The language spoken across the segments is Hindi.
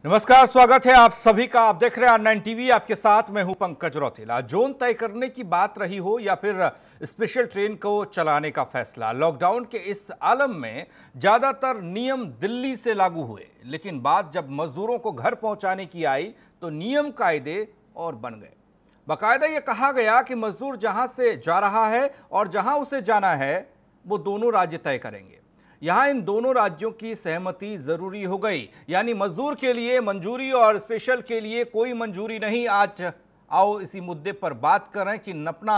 नमस्कार, स्वागत है आप सभी का। आप देख रहे हैं R9 टीवी। आपके साथ मैं हूं पंकज रौतेला। जोन तय करने की बात रही हो या फिर स्पेशल ट्रेन को चलाने का फैसला, लॉकडाउन के इस आलम में ज्यादातर नियम दिल्ली से लागू हुए, लेकिन बात जब मजदूरों को घर पहुंचाने की आई तो नियम कायदे और बन गए। बाकायदा यह कहा गया कि मजदूर जहां से जा रहा है और जहां उसे जाना है वो दोनों राज्य तय करेंगे। यहां इन दोनों राज्यों की सहमति जरूरी हो गई, यानी मजदूर के लिए मंजूरी और स्पेशल के लिए कोई मंजूरी नहीं। आज आओ इसी मुद्दे पर बात करें कि नपना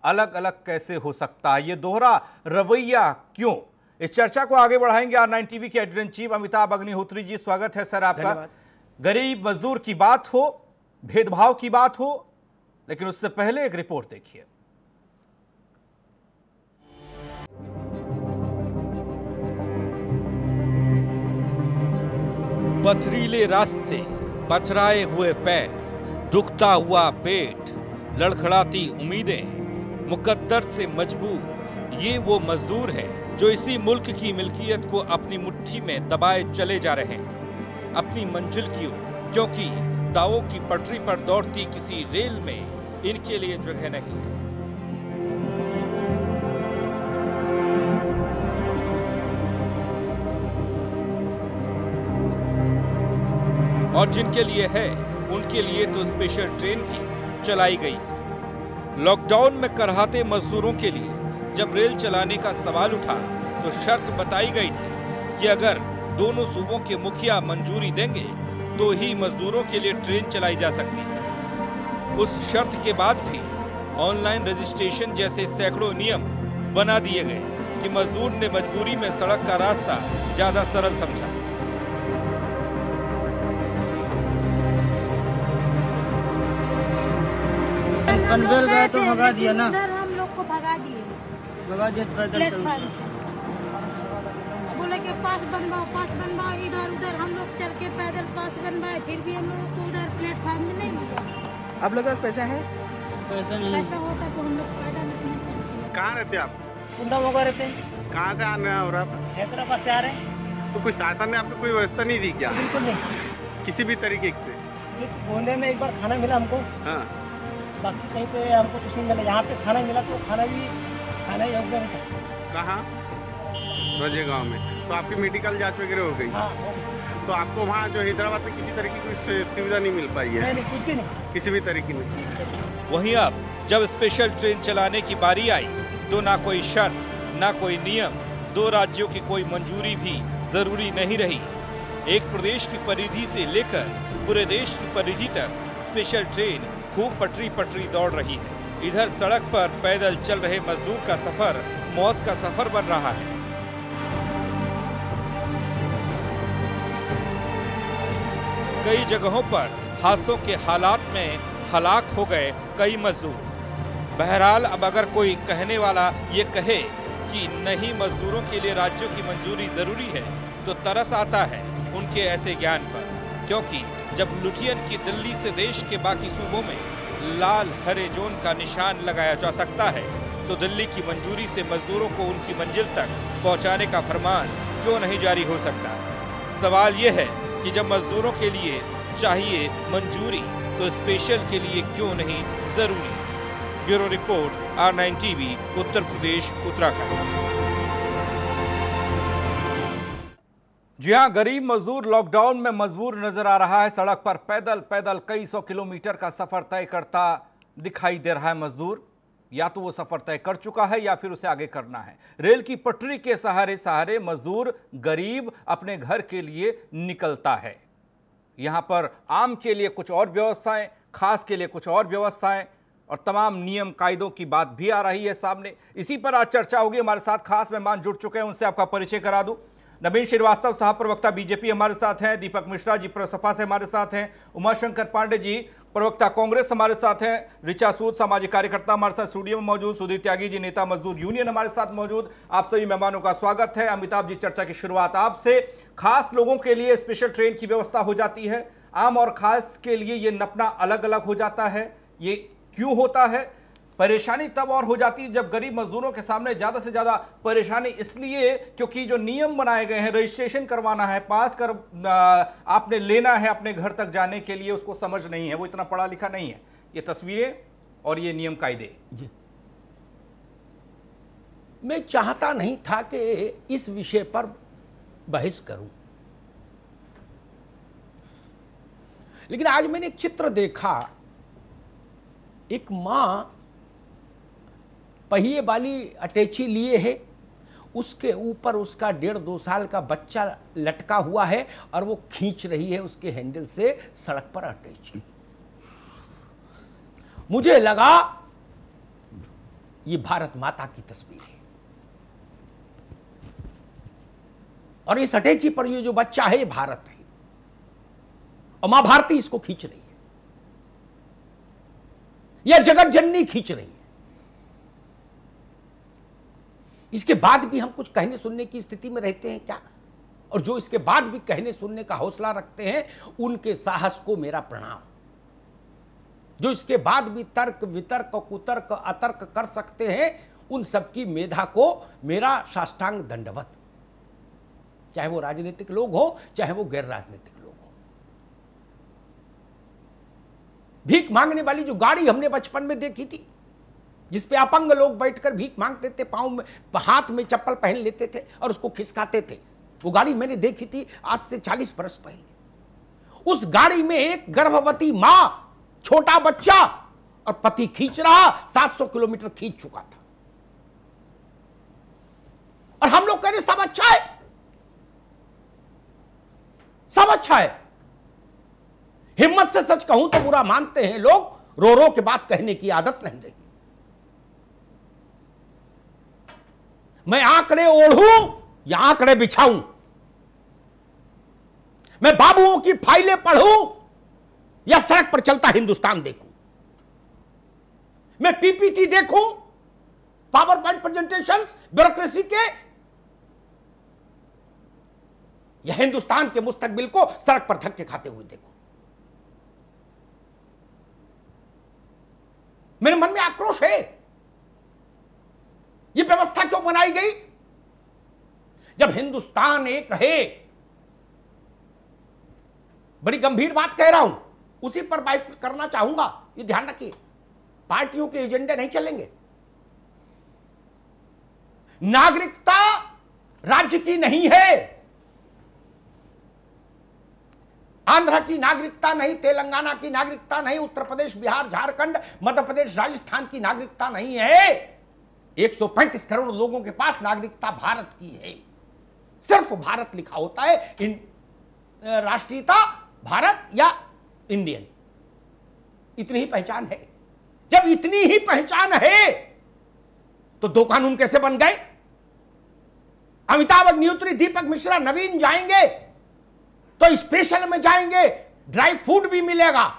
अलग अलग कैसे हो सकता है, ये दोहरा रवैया क्यों। इस चर्चा को आगे बढ़ाएंगे R9 टीवी के editor in chief Amitabh Agnihotri ji. स्वागत है सर आपका। गरीब मजदूर की बात हो, भेदभाव की बात हो, लेकिन उससे पहले एक रिपोर्ट देखिए। पथरीले रास्ते, पथराए हुए पैर, दुखता हुआ पेट, लड़खड़ाती उम्मीदें, मुकद्दर से मजबूर, ये वो मजदूर हैं जो इसी मुल्क की मिल्कियत को अपनी मुट्ठी में दबाए चले जा रहे हैं अपनी मंजिल की ओर, क्योंकि दावों की पटरी पर दौड़ती किसी रेल में इनके लिए जगह नहीं है। और जिनके लिए है उनके लिए तो स्पेशल ट्रेन भी चलाई गई है। लॉकडाउन में करहाते मजदूरों के लिए जब रेल चलाने का सवाल उठा तो शर्त बताई गई थी कि अगर दोनों सूबों के मुखिया मंजूरी देंगे तो ही मजदूरों के लिए ट्रेन चलाई जा सकती है। उस शर्त के बाद भी ऑनलाइन रजिस्ट्रेशन जैसे सैकड़ों नियम बना दिए गए कि मजदूर ने मजबूरी में सड़क का रास्ता ज्यादा सरल समझा। अंदर गए तो भगा दिया ना, हम लोग को भगा दिए प्लेटफार्म से। बोले कि पास बनवाओ, इधर उधर हम लोग चल के पैदल पास बनवाए, फिर भी हम लोग को उधर प्लेटफार्म में नहीं मिला। आप लोग के पास पैसा है? पैसा नहीं। पैसा होता तो हम लोग पैदल नहीं चलते। कहाँ रहते आप? कुंडा मोगा रहते। कहाँ से आने हैं और आप? हैदराबाद से आ रहे हैं। तो कोई शासन ने आपको कोई व्यवस्था नहीं दी क्या? बिल्कुल नहीं, किसी भी तरीके से? बोले में एक बार खाना मिला हमको, हाँ। बाकी कहीं पे हमको कुछ नहीं मिला। यहाँ पे खाना मिला तो खाना योग्य नहीं था। कहाँ? रजे गाँव में। तो आपकी मेडिकल जांच वगैरह हो गई? हाँ। तो आपको वहाँ जो हैदराबाद में किसी तरीके की सुविधा नहीं मिल पाई है? नहीं, कुछ भी नहीं, किसी भी तरीके में। वहीं अब जब स्पेशल ट्रेन चलाने की बारी आई तो ना कोई शर्त, ना कोई नियम, दो राज्यों की कोई मंजूरी भी जरूरी नहीं रही। एक प्रदेश की परिधि से लेकर पूरे देश की परिधि तक स्पेशल ट्रेन खूब पटरी दौड़ रही है। इधर सड़क पर पैदल चल रहे मजदूर का सफर मौत का सफर बन रहा है। कई जगहों पर हादसों के हालात में हलाक हो गए कई मजदूर। बहरहाल अब अगर कोई कहने वाला ये कहे कि नहीं मजदूरों के लिए राज्यों की मंजूरी जरूरी है तो तरस आता है उनके ऐसे ज्ञान पर, क्योंकि जब लुटियन की दिल्ली से देश के बाकी सूबों में लाल हरे जोन का निशान लगाया जा सकता है तो दिल्ली की मंजूरी से मजदूरों को उनकी मंजिल तक पहुंचाने का फरमान क्यों नहीं जारी हो सकता। सवाल यह है कि जब मजदूरों के लिए चाहिए मंजूरी तो स्पेशल के लिए क्यों नहीं जरूरी। Bureau report R9 TV, Uttar Pradesh, Uttarakhand. जी हां, गरीब मजदूर लॉकडाउन में मजबूर नजर आ रहा है। सड़क पर पैदल कई सौ किलोमीटर का सफर तय करता दिखाई दे रहा है मजदूर। या तो वो सफर तय कर चुका है या फिर उसे आगे करना है। रेल की पटरी के सहारे मजदूर गरीब अपने घर के लिए निकलता है। यहां पर आम के लिए कुछ और व्यवस्थाएं, खास के लिए कुछ और व्यवस्थाएं और तमाम नियम कायदों की बात भी आ रही है सामने। इसी पर आज चर्चा होगी। हमारे साथ खास मेहमान जुड़ चुके हैं, उनसे आपका परिचय करा दूं। नवीन श्रीवास्तव साहब प्रवक्ता बीजेपी हमारे साथ हैं, दीपक मिश्रा जी प्रसपा से हमारे साथ हैं, उमाशंकर पांडे जी प्रवक्ता कांग्रेस हमारे साथ हैं, ऋचा सूद सामाजिक कार्यकर्ता हमारे साथ स्टूडियो में मौजूद, सुधीर त्यागी जी नेता मजदूर यूनियन हमारे साथ मौजूद। आप सभी मेहमानों का स्वागत है। अमिताभ जी, चर्चा की शुरुआत आपसे। खास लोगों के लिए स्पेशल ट्रेन की व्यवस्था हो जाती है, आम और खास के लिए ये नपना अलग अलग हो जाता है, ये क्यों होता है? परेशानी तब और हो जाती है जब गरीब मजदूरों के सामने ज्यादा से ज्यादा परेशानी इसलिए क्योंकि जो नियम बनाए गए हैं, रजिस्ट्रेशन करवाना है, पास कर आपने लेना है अपने घर तक जाने के लिए, उसको समझ नहीं है, वो इतना पढ़ा लिखा नहीं है। ये तस्वीरें और ये नियम कायदे। जी, मैं चाहता नहीं था कि इस विषय पर बहस करूं, लेकिन आज मैंने एक चित्र देखा। एक मां पहिए वाली अटैची लिए है, उसके ऊपर उसका 1.5-2 साल का बच्चा लटका हुआ है और वो खींच रही है उसके हैंडल से सड़क पर अटैची। मुझे लगा ये भारत माता की तस्वीर है और इस अटैची पर ये जो बच्चा है ये भारत है और मां भारती इसको खींच रही है, यह जगत जननी खींच रही है। इसके बाद भी हम कुछ कहने सुनने की स्थिति में रहते हैं क्या? और जो इसके बाद भी कहने सुनने का हौसला रखते हैं उनके साहस को मेरा प्रणाम। जो इसके बाद भी तर्क वितर्क कुतर्क अतर्क कर सकते हैं उन सबकी मेधा को मेरा साष्टांग दंडवत, चाहे वो राजनीतिक लोग हो चाहे वो गैर राजनीतिक लोग हो। भीख मांगने वाली जो गाड़ी हमने बचपन में देखी थी जिसपे अपंग लोग बैठकर भीख मांगते थे, पांव में हाथ में चप्पल पहन लेते थे और उसको खिसकाते थे, वो गाड़ी मैंने देखी थी आज से 40 बरस पहले। उस गाड़ी में एक गर्भवती मां, छोटा बच्चा और पति खींच रहा, 700 किलोमीटर खींच चुका था और हम लोग कह रहे सब अच्छा है, सब अच्छा है। हिम्मत से सच कहूं तो बुरा मानते हैं लोग, रो रो के बात कहने की आदत नहीं रही। मैं आंकड़े ओढ़ूं या आंकड़े बिछाऊं, मैं बाबुओं की फाइलें पढ़ूं या सड़क पर चलता हिंदुस्तान देखूं, मैं पीपीटी देखूं, पावर पॉइंट प्रेजेंटेशंस ब्यूरोक्रेसी के, या हिंदुस्तान के मुस्तकबिल को सड़क पर धक्के खाते हुए देखूं। मेरे मन में आक्रोश है, यह व्यवस्था क्यों बनाई गई? जब हिंदुस्तान एक है, बड़ी गंभीर बात कह रहा हूं, उसी पर बहस करना चाहूंगा। ये ध्यान रखिए, पार्टियों के एजेंडे नहीं चलेंगे। नागरिकता राज्य की नहीं है, आंध्र की नागरिकता नहीं, तेलंगाना की नागरिकता नहीं, उत्तर प्रदेश, बिहार, झारखंड, मध्य प्रदेश, राजस्थान की नागरिकता नहीं है। 135 करोड़ लोगों के पास नागरिकता भारत की है। सिर्फ भारत लिखा होता है, राष्ट्रीयता भारत या इंडियन, इतनी ही पहचान है। जब इतनी ही पहचान है तो दो कानून कैसे बन गए? अमिताभ अग्निहोत्री, दीपक मिश्रा, नवीन जाएंगे तो स्पेशल में जाएंगे, ड्राई फूड भी मिलेगा।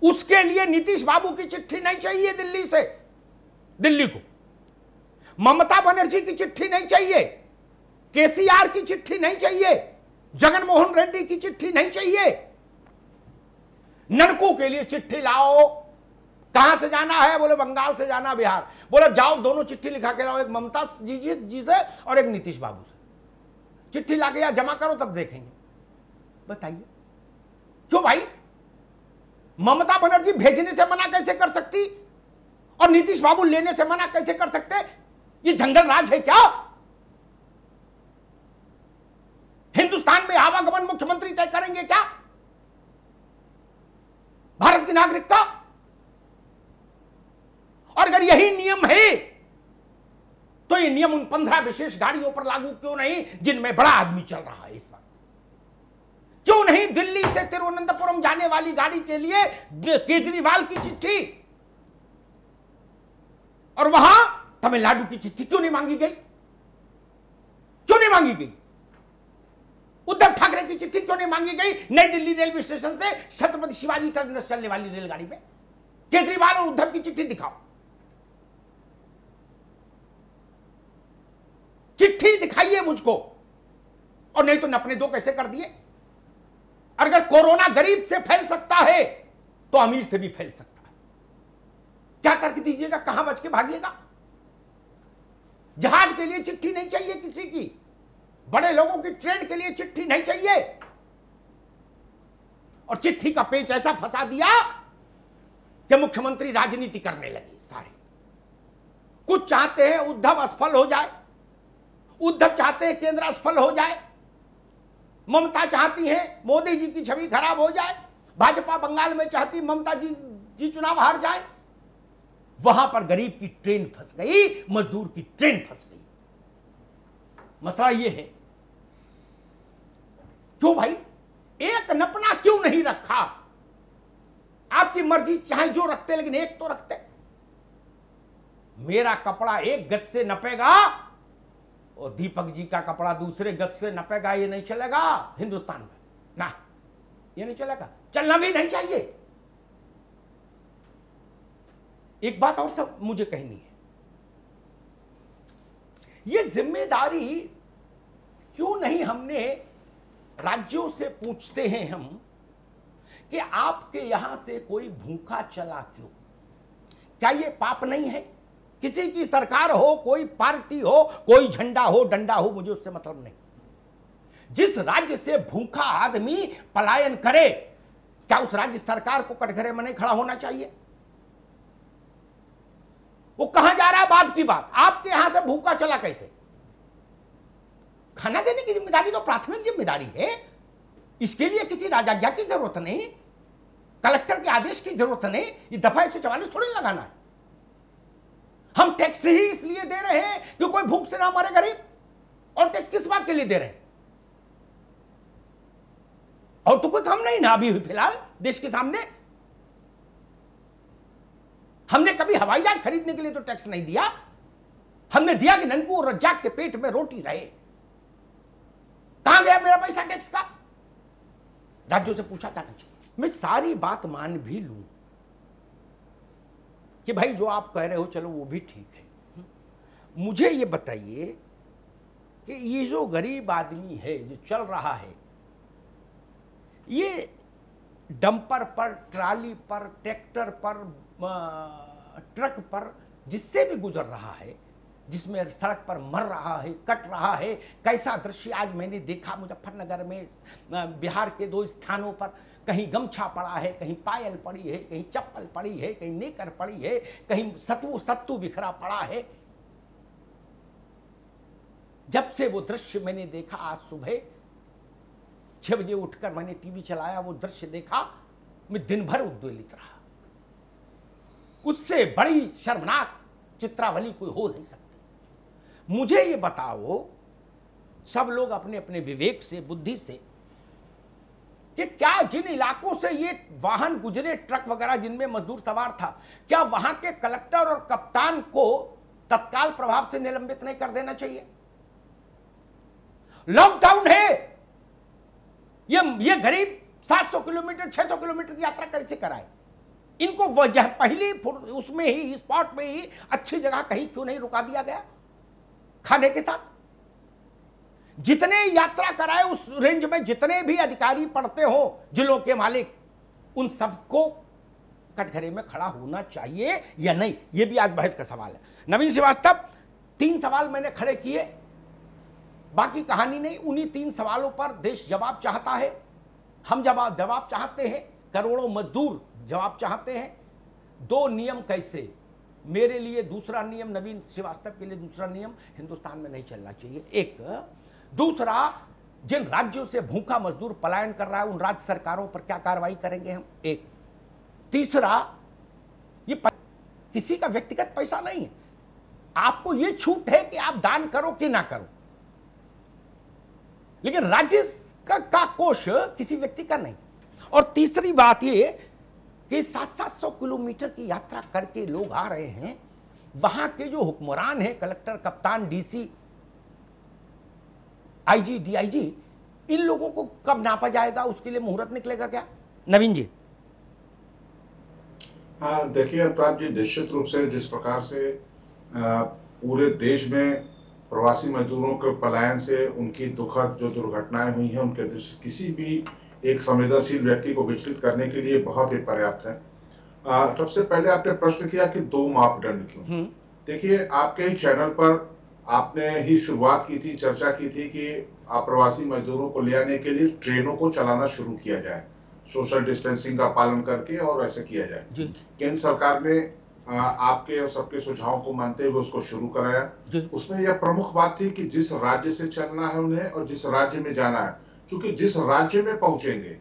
उसके लिए नीतीश बाबू की चिट्ठी नहीं चाहिए दिल्ली से, दिल्ली को। ममता बनर्जी की चिट्ठी नहीं चाहिए, केसीआर की चिट्ठी नहीं चाहिए, जगन मोहन रेड्डी की चिट्ठी नहीं चाहिए। ननकू के लिए चिट्ठी लाओ। कहां से जाना है? बोले बंगाल से जाना, बिहार। बोले जाओ, दोनों चिट्ठी लिखा के लाओ, एक ममता जी से और एक नीतीश बाबू से। चिट्ठी लाके या जमा करो, तब देखेंगे। बताइए क्यों भाई? ममता बनर्जी भेजने से मना कैसे कर सकती और नीतीश बाबू लेने से मना कैसे कर सकते? ये जंगल राज है क्या? हिंदुस्तान में आवागमन मुख्यमंत्री तय करेंगे क्या भारत के नागरिक का? और अगर यही नियम है तो ये नियम उन 15 विशेष गाड़ियों पर लागू क्यों नहीं जिनमें बड़ा आदमी चल रहा है इस वक्त? क्यों नहीं दिल्ली से तिरुवनंतपुरम जाने वाली गाड़ी के लिए केजरीवाल की चिट्ठी और वहां तमिलनाडु की चिट्ठी क्यों नहीं मांगी गई? क्यों नहीं मांगी गई? उद्धव ठाकरे की चिट्ठी क्यों नहीं मांगी गई नई दिल्ली रेलवे स्टेशन से छत्रपति शिवाजी टर्मिनस चलने वाली रेलगाड़ी में? केजरीवाल और उद्धव की चिट्ठी दिखाओ, चिट्ठी दिखाइए मुझको। और नहीं तो नपने दो कैसे कर दिए। अगर कोरोना गरीब से फैल सकता है तो अमीर से भी फैल सकता है। क्या तर्क दीजिएगा, कहां बच के भागिएगा? जहाज के लिए चिट्ठी नहीं चाहिए किसी की, बड़े लोगों की ट्रेन के लिए चिट्ठी नहीं चाहिए, और चिट्ठी का पेच ऐसा फंसा दिया कि मुख्यमंत्री राजनीति करने लगे सारे। कुछ चाहते हैं उद्धव असफल हो जाए, उद्धव चाहते हैं केंद्र असफल हो जाए, ममता चाहती है मोदी जी की छवि खराब हो जाए, भाजपा बंगाल में चाहती ममता जी चुनाव हार जाए। वहां पर गरीब की ट्रेन फंस गई, मजदूर की ट्रेन फंस गई। मसला यह है, क्यों भाई एक नपना क्यों नहीं रखा? आपकी मर्जी, चाहे जो रखते, लेकिन एक तो रखते। मेरा कपड़ा एक गज से नपेगा और दीपक जी का कपड़ा दूसरे गज से नपेगा, ये नहीं चलेगा हिंदुस्तान में, ना ये नहीं चलेगा, चलना भी नहीं चाहिए। एक बात और सब मुझे कहनी है, ये जिम्मेदारी क्यों नहीं हमने राज्यों से पूछते हैं हम कि आपके यहां से कोई भूखा चला क्यों? क्या ये पाप नहीं है? किसी की सरकार हो, कोई पार्टी हो, कोई झंडा हो, डंडा हो, मुझे उससे मतलब नहीं। जिस राज्य से भूखा आदमी पलायन करे, क्या उस राज्य सरकार को कटघरे में नहीं खड़ा होना चाहिए? वो कहां जा रहा है बात की बात, आपके यहां से भूखा चला कैसे? खाना देने की जिम्मेदारी तो प्राथमिक जिम्मेदारी है। इसके लिए किसी राजाज्ञा की जरूरत नहीं, कलेक्टर के आदेश की जरूरत नहीं, ये दफा 144 थोड़ी लगाना है। हम टैक्स ही इसलिए दे रहे हैं कि कोई भूख से ना मरे गरीब, और टैक्स किस बात के लिए दे रहे हैं? और तो कोई काम नहीं ना अभी फिलहाल देश के सामने। हमने कभी हवाई जहाज खरीदने के लिए तो टैक्स नहीं दिया, हमने दिया कि ननकू और रज्जाक के पेट में रोटी रहे। कहां गया मेरा पैसा टैक्स का? राज्यों से पूछा जाना चाहिए। मैं सारी बात मान भी लूं कि भाई जो आप कह रहे हो चलो वो भी ठीक है, मुझे ये बताइए कि ये जो गरीब आदमी है जो चल रहा है, ये डंपर पर, ट्राली पर, ट्रैक्टर पर, ट्रक पर जिससे भी गुजर रहा है, जिसमें सड़क पर मर रहा है, कट रहा है, कैसा दृश्य आज मैंने देखा मुजफ्फरनगर में, बिहार के 2 स्थानों पर, कहीं गमछा पड़ा है, कहीं पायल पड़ी है, कहीं चप्पल पड़ी है, कहीं नेकर पड़ी है, कहीं सत्तू बिखरा पड़ा है। जब से वो दृश्य मैंने देखा, आज सुबह 6 बजे उठकर मैंने टीवी चलाया, वो दृश्य देखा, मैं दिन भर उद्वेलित रहा। उससे बड़ी शर्मनाक चित्रावली कोई हो नहीं सकती। मुझे ये बताओ, सब लोग अपने अपने विवेक से, बुद्धि से, कि क्या जिन इलाकों से ये वाहन गुजरे, ट्रक वगैरह जिनमें मजदूर सवार था, क्या वहां के कलेक्टर और कप्तान को तत्काल प्रभाव से निलंबित नहीं कर देना चाहिए? लॉकडाउन है, ये गरीब 700 किलोमीटर 600 किलोमीटर की यात्रा कैसे कराए? इनको वजह पहली उसमें ही, स्पॉट में ही अच्छी जगह कहीं क्यों नहीं रुका दिया गया खाने के साथ? जितने यात्रा कराए उस रेंज में जितने भी अधिकारी पड़ते हो, जिलों के मालिक, उन सबको कटघरे में खड़ा होना चाहिए या नहीं? यह भी आज बहस का सवाल है। नवीन श्रीवास्तव, 3 सवाल मैंने खड़े किए, बाकी कहानी नहीं। उन्हीं 3 सवालों पर देश जवाब चाहता है, हम जवाब चाहते हैं, करोड़ों मजदूर जवाब चाहते हैं। 2 नियम कैसे? मेरे लिए दूसरा नियम, नवीन श्रीवास्तव के लिए दूसरा नियम हिंदुस्तान में नहीं चलना चाहिए। एक दूसरा, जिन राज्यों से भूखा मजदूर पलायन कर रहा है, उन राज्य सरकारों पर क्या कार्रवाई करेंगे हम? एक। तीसरा, ये किसी का व्यक्तिगत पैसा नहीं है, आपको ये छूट है कि आप दान करो कि ना करो, लेकिन राज्य का कोष किसी व्यक्ति का नहीं। और तीसरी बात ये कि 700 किलोमीटर की यात्रा करके लोग आ रहे हैं, वहां के जो हुक्मरान हैं, कलेक्टर, कप्तान, डीसी, आईजी, डीआईजी, इन लोगों को कब नापा जाएगा? उसके लिए मुहूर्त निकलेगा क्या? नवीन जी। हाँ, देखिए अमिताभ जी, निश्चित रूप से जिस प्रकार से पूरे देश में प्रवासी मजदूरों के पलायन से उनकी दुखद जो दुर्घटनाएं हुई हैं, उनके किसी भी एक संवेदनशील व्यक्ति को विचलित करने के लिए बहुत ही पर्याप्त है। सबसे पहले आपने प्रश्न किया कि 2 मापदंड क्यों। देखिए, आपके ही चैनल पर आपने ही शुरुआत की थी, चर्चा की थी कि अप्रवासी मजदूरों को ले आने के लिए ट्रेनों को चलाना शुरू किया जाए, सोशल डिस्टेंसिंग का पालन करके, और ऐसे किया जाए। केंद्र सरकार ने आपके और सबके सुझावों को मानते हुए उसको शुरू कराया। उसमें यह प्रमुख बात थी कि जिस राज्य से चलना है उन्हें और जिस राज्य में जाना है, क्योंकि जिस राज्य में पहुंचेंगे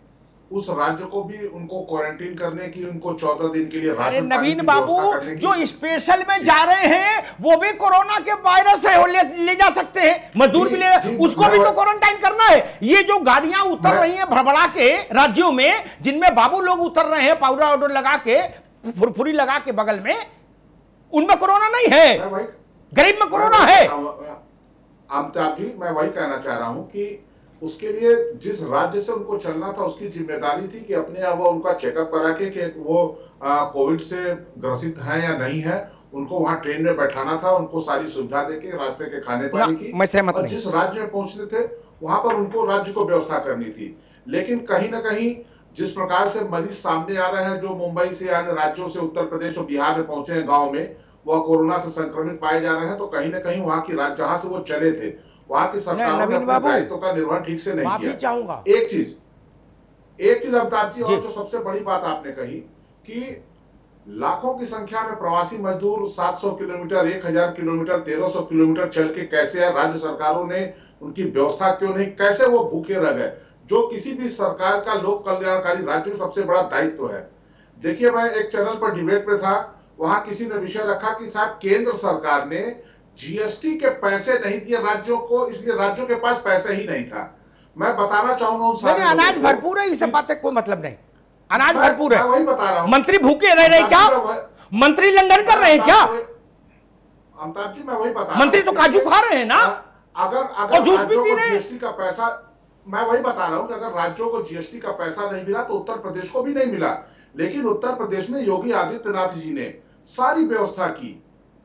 उस राज्य को भी उनको क्वारंटीन करने की, उनको 14 दिन के लिए अरे राशन पानी नवीन की बाबू, व्यवस्था करने की। जो स्पेशल में जा रहे हैं वो भी कोरोना के वायरस है, ले जा सकते हैं, मजदूर भी ले, उसको भी तो क्वारंटाइन करना है। ये जो गाड़ियां उतर रही हैं भड़बड़ा के राज्यों में, जिनमें बाबू लोग उतर रहे हैं पाउडर वाउडर लगा के, फुरफुरी लगा के बगल में, उनमें कोरोना नहीं है, गरीब में कोरोना है। अमिताभ जी, मैं वही कहना चाह रहा हूं कि उसके लिए जिस राज्य से उनको चलना था उसकी जिम्मेदारी थी कि अपने आप वो उनका चेकअप करा के कि वो कोविड से ग्रसित है या नहीं है, उनको वहां ट्रेन में बैठाना था, उनको सारी सुविधा देके रास्ते के खाने पानी की। मैं सहमत और जिस राज्य में पहुंचने थे वहां पर उनको राज्य को व्यवस्था करनी थी। लेकिन कहीं ना कहीं जिस प्रकार से मरीज सामने आ रहे हैं, जो मुंबई से अन्य राज्यों से उत्तर प्रदेश और बिहार में पहुंचे हैं, गाँव में वह कोरोना से संक्रमित पाए जा रहे हैं, तो कहीं ना कहीं वहां की राज्य जहां से वो चले थे वहां की सरकार ने अपने दायित्व का निर्वहन ठीक से नहीं किया। चाहूंगा एक चीज अमिताभ जी, और जो सबसे बड़ी बात आपने कही कि लाखों की संख्या में प्रवासी मजदूर 700 किलोमीटर, 1000 किलोमीटर, 1300 किलोमीटर चल के कैसे है, राज्य सरकारों ने उनकी व्यवस्था क्यों नहीं, कैसे वो भूखे रह गए, जो किसी भी सरकार का लोक कल्याणकारी राज्य में सबसे बड़ा दायित्व है। देखिए, मैं एक चैनल पर डिबेट में था, वहां किसी ने विषय रखा कि साहब केंद्र सरकार ने जीएसटी के पैसे नहीं दिए राज्यों को, इसलिए राज्यों के पास पैसे ही नहीं था। मैं बताना चाहूंगा उन सारे अनाज भरपूर है, इस बात कोई मतलब नहीं, अनाज भरपूर है। वही बता रहा हूं, मंत्री भूखे रह रहे क्या? मंत्री लंगन कर रहे हैं क्या? अमिताभ जी, मैं वही बता, मंत्री तो काजू खा रहे हैं ना, अगर जूस भी पी रहे हैं। जीएसटी का पैसा, मैं वही बता रहा हूं कि अगर राज्यों को जीएसटी का पैसा नहीं मिला तो उत्तर प्रदेश को भी नहीं मिला। लेकिन उत्तर प्रदेश में योगी आदित्यनाथ जी ने सारी व्यवस्था की,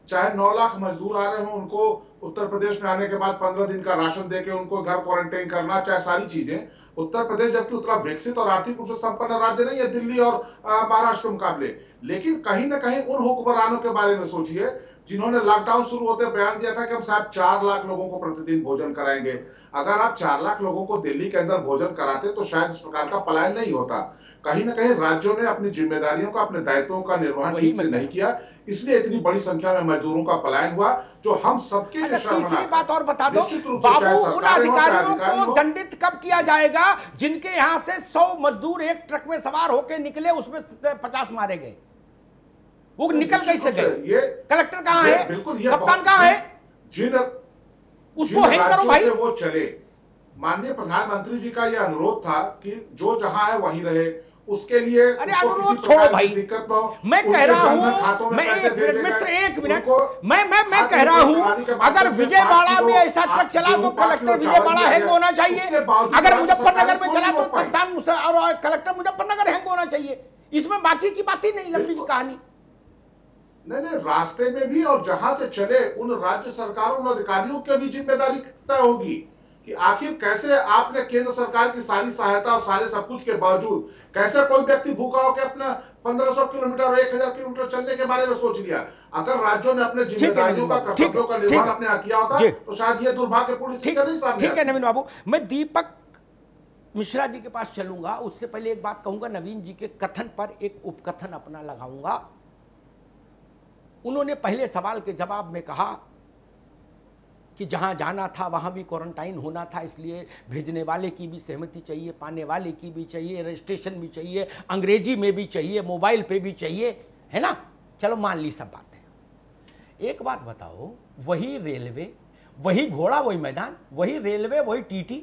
चाहे 9 लाख मजदूर आ रहे हो उनको उत्तर प्रदेश में आने के बाद 15 दिन का राशन देके उनको घर क्वारंटाइन करना, चाहे सारी चीजें। उत्तर प्रदेश जबकि उतना विकसित और आर्थिक रूप से संपन्न राज्य नहीं है दिल्ली और महाराष्ट्र के मुकाबले, लेकिन कहीं ना कहीं उन हुक्मरानों के बारे में सोचिए जिन्होंने लॉकडाउन शुरू होते बयान दिया था कि हम साहब 4 लाख लोगों को प्रतिदिन भोजन कराएंगे। अगर आप 4 लाख लोगों को दिल्ली के अंदर भोजन कराते तो शायद इस प्रकार का पलायन नहीं होता। कहीं ना कहीं राज्यों ने अपनी जिम्मेदारियों का, अपने दायित्वों का निर्वहन ठीक से नहीं किया, इसलिए इतनी बड़ी संख्या में मजदूरों का पलायन हुआ, जो हम सबके लिए शर्मनाक है। तीसरी बात और बता दो बाबू, उन अधिकारियों को दंडित कब किया जाएगा जिनके यहां से 100 मजदूर एक ट्रक में सवार होकर निकले, उसमें 50 मारे गए, वो निकल कैसे गए? कलेक्टर कहां है? कप्तान कहां है? उसको हैंग करो भाई। वो चले। माननीय प्रधानमंत्री जी का यह अनुरोध था कि जो जहां है वहीं रहे, उसके लिए अरे अनुरोध छोड़ो भाई, दिक्कत न हो। मैं कह रहा हूं, मैं एक मिनट मैं कह रहा हूं, अगर विजयवाड़ा में ऐसा ट्रक चला तो कलेक्टर विजयवाड़ा हैंग होना चाहिए, अगर मुजफ्फरनगर में चला तो कप्तान और कलेक्टर मुजफ्फरनगर हैंग होना चाहिए। इसमें बाकी की बात ही नहीं, लंबी कहानी नहीं, रास्ते में भी और जहां से चले उन राज्य सरकारों, उन अधिकारियों की भी जिम्मेदारी तय होगी कि आखिर कैसे आपने केंद्र सरकार की सारी सहायता और सारे सब कुछ के बावजूद कैसे कोई व्यक्ति भूखा होकर अपना 1500 किलोमीटर और 1000 किलोमीटर चलने के बारे में सोच लिया। अगर राज्यों ने अपने जिम्मेदारियों का, कर्तव्यों का निर्वहन अपने यहाँ किया होता तो शायद ये दुर्भाग्यपूर्ण स्थिति नहीं सामने। ठीक है नवीन बाबू, मैं दीपक मिश्रा जी के पास चलूंगा, उससे पहले एक बात कहूंगा, नवीन जी के कथन पर एक उपकथन अपना लगाऊंगा। उन्होंने पहले सवाल के जवाब में कहा कि जहां जाना था वहां भी क्वारंटाइन होना था, इसलिए भेजने वाले की भी सहमति चाहिए, पाने वाले की भी चाहिए, रजिस्ट्रेशन भी चाहिए, अंग्रेजी में भी चाहिए, मोबाइल पे भी चाहिए, है ना? चलो मान ली सब बातें। एक बात बताओ, वही रेलवे, वही घोड़ा वही मैदान, वही रेलवे वही टीटी।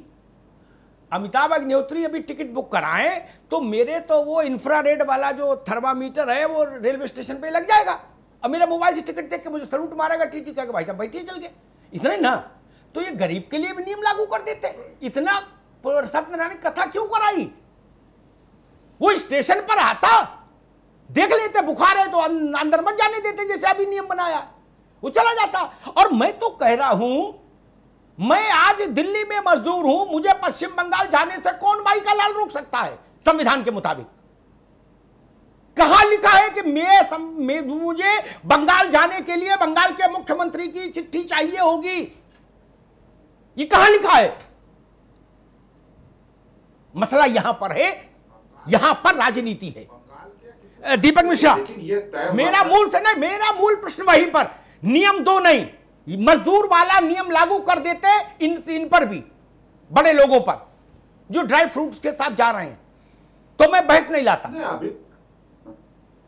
अमिताभ अग्निहोत्री अभी टिकट बुक कराएं तो मेरे तो वो इंफ्रारेड वाला जो थर्मामीटर है वो रेलवे स्टेशन पे लग जाएगा, और मेरा मोबाइल से टिकट देख के मुझे सलूट मारेगा टीटी का, भाई साहब बैठिए चल के। इतना ही ना, तो ये गरीब के लिए भी नियम लागू कर देते। इतना सत्यनारायण कथा क्यों कराई? वो स्टेशन पर आता, देख लेते बुखार है तो अंदर मत जाने देते, जैसे अभी नियम बनाया, वो चला जाता। और मैं तो कह रहा हूं मैं आज दिल्ली में मजदूर हूं, मुझे पश्चिम बंगाल जाने से कौन भाई का लाल रोक सकता है संविधान के मुताबिक? कहां लिखा है कि मुझे बंगाल जाने के लिए बंगाल के मुख्यमंत्री की चिट्ठी चाहिए होगी? ये कहां लिखा है? मसला यहां पर है, यहां पर राजनीति है। दीपक मिश्रा, मेरा मूल से नहीं, मेरा मूल प्रश्न वहीं पर, नियम 2 नहीं, मजदूर वाला नियम लागू कर देते इन पर भी, बड़े लोगों पर जो ड्राई फ्रूट्स के साथ जा रहे हैं, तो मैं बहस नहीं लाता।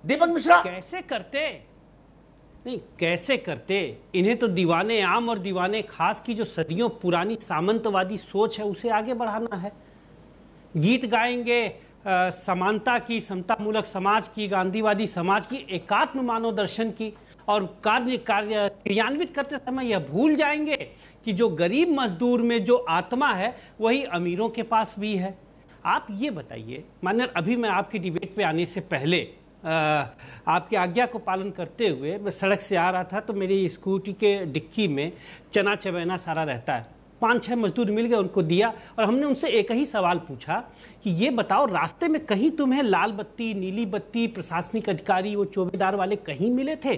दीपक मिश्रा, कैसे करते? नहीं, कैसे करते? इन्हें तो दीवाने आम और दीवाने खास की जो सदियों पुरानी सामंतवादी सोच है उसे आगे बढ़ाना है। गीत गाएंगे समानता की, समतामूलक समाज की, गांधीवादी समाज की, एकात्म मानव दर्शन की, और कार्य क्रियान्वित करते समय यह भूल जाएंगे कि जो गरीब मजदूर में जो आत्मा है वही अमीरों के पास भी है। आप ये बताइए, माननीय, अभी मैं आपकी डिबेट पे आने से पहले आपकी आज्ञा को पालन करते हुए मैं सड़क से आ रहा था, तो मेरी स्कूटी के डिक्की में चना चबैना सारा रहता है। 5-6 मजदूर मिल गए, उनको दिया, और हमने उनसे एक ही सवाल पूछा कि ये बताओ, रास्ते में कहीं तुम्हें लाल बत्ती, नीली बत्ती, प्रशासनिक अधिकारी, वो चौकीदार वाले कहीं मिले थे?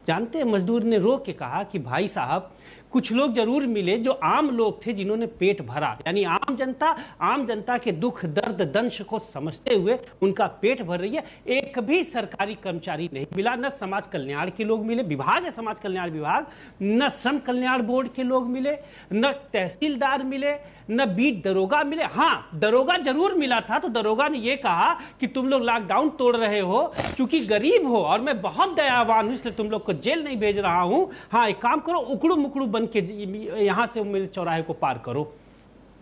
जानते हैं, मजदूर ने रो के कहा कि भाई साहब, कुछ लोग जरूर मिले जो आम लोग थे, जिन्होंने पेट भरा, यानी आम जनता के दुख दर्द दंश को समझते हुए उनका पेट भर रही है। एक भी सरकारी कर्मचारी नहीं मिला, न समाज कल्याण के लोग मिले, विभाग है समाज कल्याण विभाग, न श्रम कल्याण बोर्ड के लोग मिले, न तहसीलदार मिले, न बीट दरोगा मिले। हाँ, दरोगा जरूर मिला था, तो दरोगा ने यह कहा कि तुम लोग लॉकडाउन तोड़ रहे हो, क्योंकि गरीब हो और मैं बहुत दयावान हूं, इसलिए तुम लोग को जेल नहीं भेज रहा हूं। हाँ, एक काम करो, उकड़ू मुकड़ू बन के यहां से मेरे चौराहे को पार करो।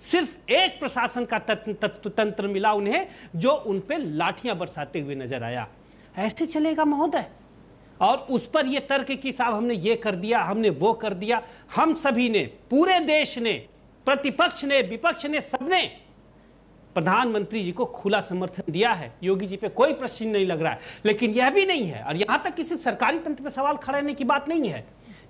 सिर्फ एक प्रशासन का तंत्र मिला उन्हें, जो उन पे लाठियां बरसाते हुए नजर आया। ऐसे चलेगा महोदय? और उस पर यह तर्क कि साहब हमने ये कर दिया, हमने वो कर दिया। हम सभी ने, पूरे देश ने, प्रतिपक्ष ने, विपक्ष ने, सबने प्रधानमंत्री जी को खुला समर्थन दिया है। योगी जी पे कोई प्रश्न नहीं लग रहा है। लेकिन यह भी नहीं है, और यहां तक कि सिर्फ सरकारी तंत्र पे सवाल खड़ा होने की बात नहीं है,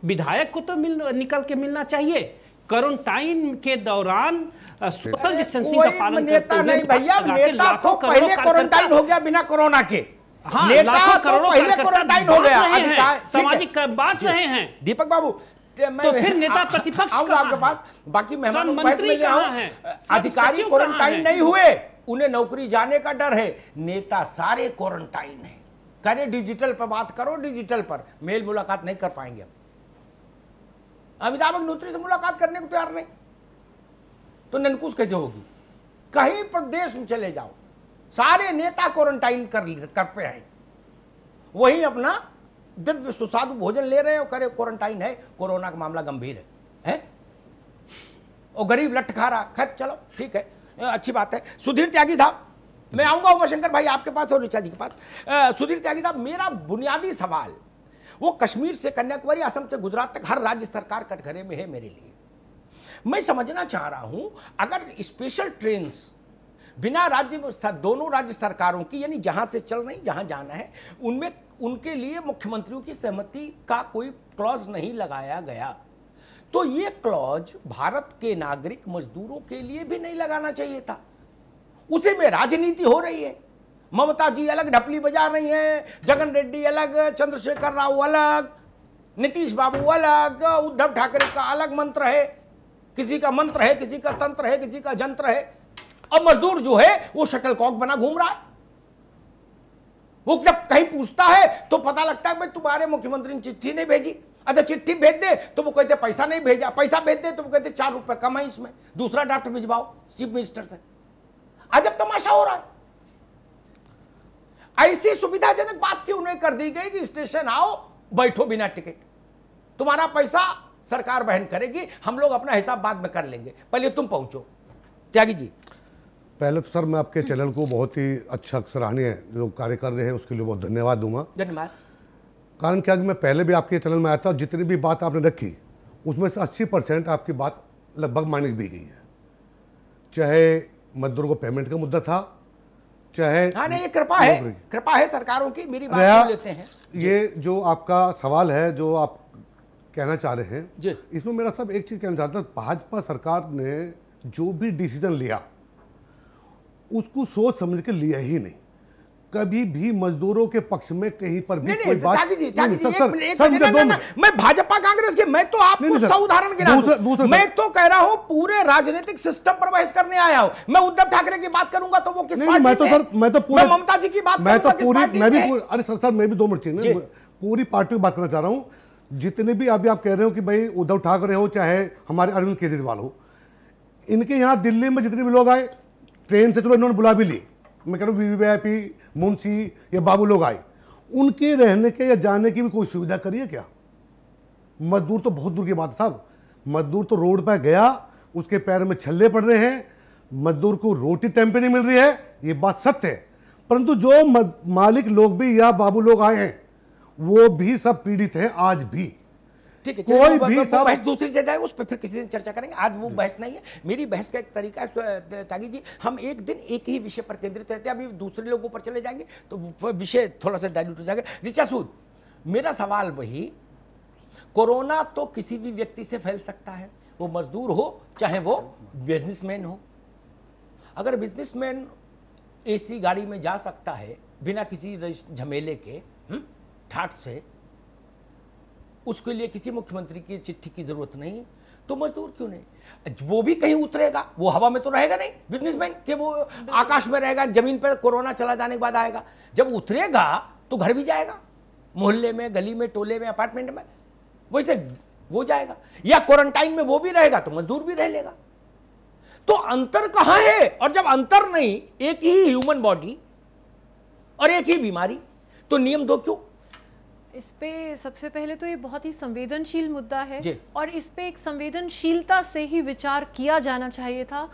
विधायक को तो निकल के मिलना चाहिए। क्वारंटाइन के दौरान सोशल डिस्टेंसिंग का पालन करते हुए, नहीं भैया, नेता तो पहले क्वारंटाइन हो गया बिना कोरोना के। हाँ, नेता तो पहले क्वारंटाइन हो गया, सामाजिक बांट रहे हैं। दीपक बाबू, तो फिर नेता प्रतिपक्ष आपके पास, बाकी मेहमानों अधिकारी क्वारंटाइन नहीं हुए, उन्हें नौकरी जाने का डर है। नेता सारे क्वारंटाइन है। करे डिजिटल पर बात करो, डिजिटल पर मेल मुलाकात नहीं कर पाएंगे। अमिताभ अग्निहोत्री से मुलाकात करने को तैयार नहीं, तो ननकुश कैसे होगी? कहीं प्रदेश में चले जाओ, सारे नेता क्वारंटाइन कर पे हैं, वही अपना दिव्य सुस्वादु भोजन ले रहे हो, करे क्वारंटाइन है, कोरोना का मामला गंभीर है? और गरीब लट खा रहा। खैर चलो ठीक है, अच्छी बात है। सुधीर त्यागी साहब, मैं आऊंगा उमाशंकर भाई आपके पास और ऋचा जी के पास। सुधीर त्यागी साहब, मेरा बुनियादी सवाल वो कश्मीर से कन्याकुमारी, असम से गुजरात तक हर राज्य सरकार कटघरे में है मेरे लिए। मैं समझना चाह रहा हूं, अगर स्पेशल ट्रेन बिना राज्य दोनों राज्य सरकारों की, यानी जहां से चल रही, जहां जाना है, उनमें उनके लिए मुख्यमंत्रियों की सहमति का कोई क्लॉज नहीं लगाया गया, तो ये क्लॉज भारत के नागरिक मजदूरों के लिए भी नहीं लगाना चाहिए था। उसी में राजनीति हो रही है। ममता जी अलग ढपली बजा रही हैं, जगन रेड्डी अलग, चंद्रशेखर राव अलग, नीतीश बाबू अलग, उद्धव ठाकरे का अलग मंत्र है, किसी का मंत्र है, किसी का तंत्र है, किसी का जंत्र है, और मजदूर जो है वो शटलकॉक बना घूम रहा है। वो जब कहीं पूछता है तो पता लगता है भाई तुम्हारे मुख्यमंत्री ने चिट्ठी नहीं भेजी। अच्छा, चिट्ठी भेज दे तो वो कहते पैसा नहीं भेजा, पैसा भेज दे तो वो कहते 4 रुपए कम है इसमें, दूसरा ड्राफ्ट भिजवाओ चीफ मिनिस्टर से। अजब तमाशा हो रहा है। ऐसी सुविधाजनक बात क्यों नहीं कर दी गई कि स्टेशन आओ, बैठो बिना टिकट, तुम्हारा पैसा सरकार वहन करेगी, हम लोग अपना हिसाब बाद में कर लेंगे, पहले तुम पहुंचो। त्यागी जी, पहले तो सर मैं आपके चैनल को बहुत ही अच्छा, सराहनीय जो कार्य कर रहे हैं उसके लिए बहुत धन्यवाद दूंगा। धन्यवाद। कारण क्या कि मैं पहले भी आपके चैनल में आया था, जितनी भी बात आपने रखी उसमें से 80% आपकी बात लगभग मानी भी गई है। चाहे मजदूरों को पेमेंट का मुद्दा था, चाहे हाँ नहीं, ये कृपा है सरकारों की, मेरी बात लेते हैं। ये जो आपका सवाल है, जो आप कहना चाह रहे हैं, इसमें मेरा सब एक चीज कहना चाहता हूं, भाजपा सरकार ने जो भी डिसीजन लिया उसको सोच समझ के लिया ही नहीं। कभी भी मजदूरों के पक्ष में कहीं पर भी कोई बात मैं भाजपा कांग्रेस के, मैं तो आपको 100 उदाहरण गिना दूं। मैं तो कह रहा हूं पूरे राजनीतिक सिस्टम पर बहस करने आया हूं। मैं उद्धव ठाकरे की बात करूंगा तो वो किस पार्टी मैं तो सर मैं तो पूरे ममता जी की बात मैं तो पूरी मैं भी अरे सर मैं भी 2 मिनट चाहिए, पूरी पार्टी की बात करना चाह रहा हूं। जितने भी अभी आप कह रहे हो कि भाई उद्धव ठाकरे हो चाहे हमारे अरविंद केजरीवाल हो, इनके यहाँ दिल्ली में जितने भी लोग आए ट्रेन से, चलो इन्होंने बुला भी ली, मैं कह रहा हूँ वीवीआईपी मुंशी या बाबू लोग आए, उनके रहने के या जाने की भी कोई सुविधा करिए क्या? मजदूर तो बहुत दूर की बात है साहब, मजदूर तो रोड पर गया, उसके पैर में छल्ले पड़ रहे हैं, मजदूर को रोटी टाइम पे नहीं मिल रही है, ये बात सत्य है। परंतु जो मालिक लोग भी या बाबू लोग आए हैं वो भी सब पीड़ित हैं आज भी। ठीक है, कोई भी बहस दूसरी जगह है, उस पर फिर किसी दिन चर्चा करेंगे, आज वो बहस नहीं है। मेरी बहस का एक तरीका है त्यागी जी, हम एक दिन एक ही विषय पर केंद्रित रहते हैं, अभी दूसरे लोगों पर चले जाएंगे तो विषय थोड़ा सा डाइल्यूट हो जाएगा। ऋचा सूद, मेरा सवाल वही, कोरोना तो किसी भी व्यक्ति से फैल सकता है, वो मजदूर हो चाहे वो बिजनेसमैन हो। अगर बिजनेसमैन एसी गाड़ी में जा सकता है बिना किसी झमेले के ठाठ से, उसके लिए किसी मुख्यमंत्री की चिट्ठी की जरूरत नहीं, तो मजदूर क्यों नहीं? वो भी कहीं उतरेगा, वो हवा में तो रहेगा नहीं बिजनेसमैन के, वो आकाश में रहेगा, जमीन पर कोरोना चला जाने के बाद आएगा। जब उतरेगा तो घर भी जाएगा, मोहल्ले में, गली में, टोले में, अपार्टमेंट में, वैसे वो जाएगा, या क्वारंटाइन में वो भी रहेगा तो मजदूर भी रह लेगा। तो अंतर कहां है? और जब अंतर नहीं, एक ही ह्यूमन बॉडी और एक ही बीमारी, तो नियम दो क्यों? इस पे सबसे पहले तो ये बहुत ही संवेदनशील मुद्दा है और इस पे एक संवेदनशीलता से ही विचार किया जाना चाहिए था।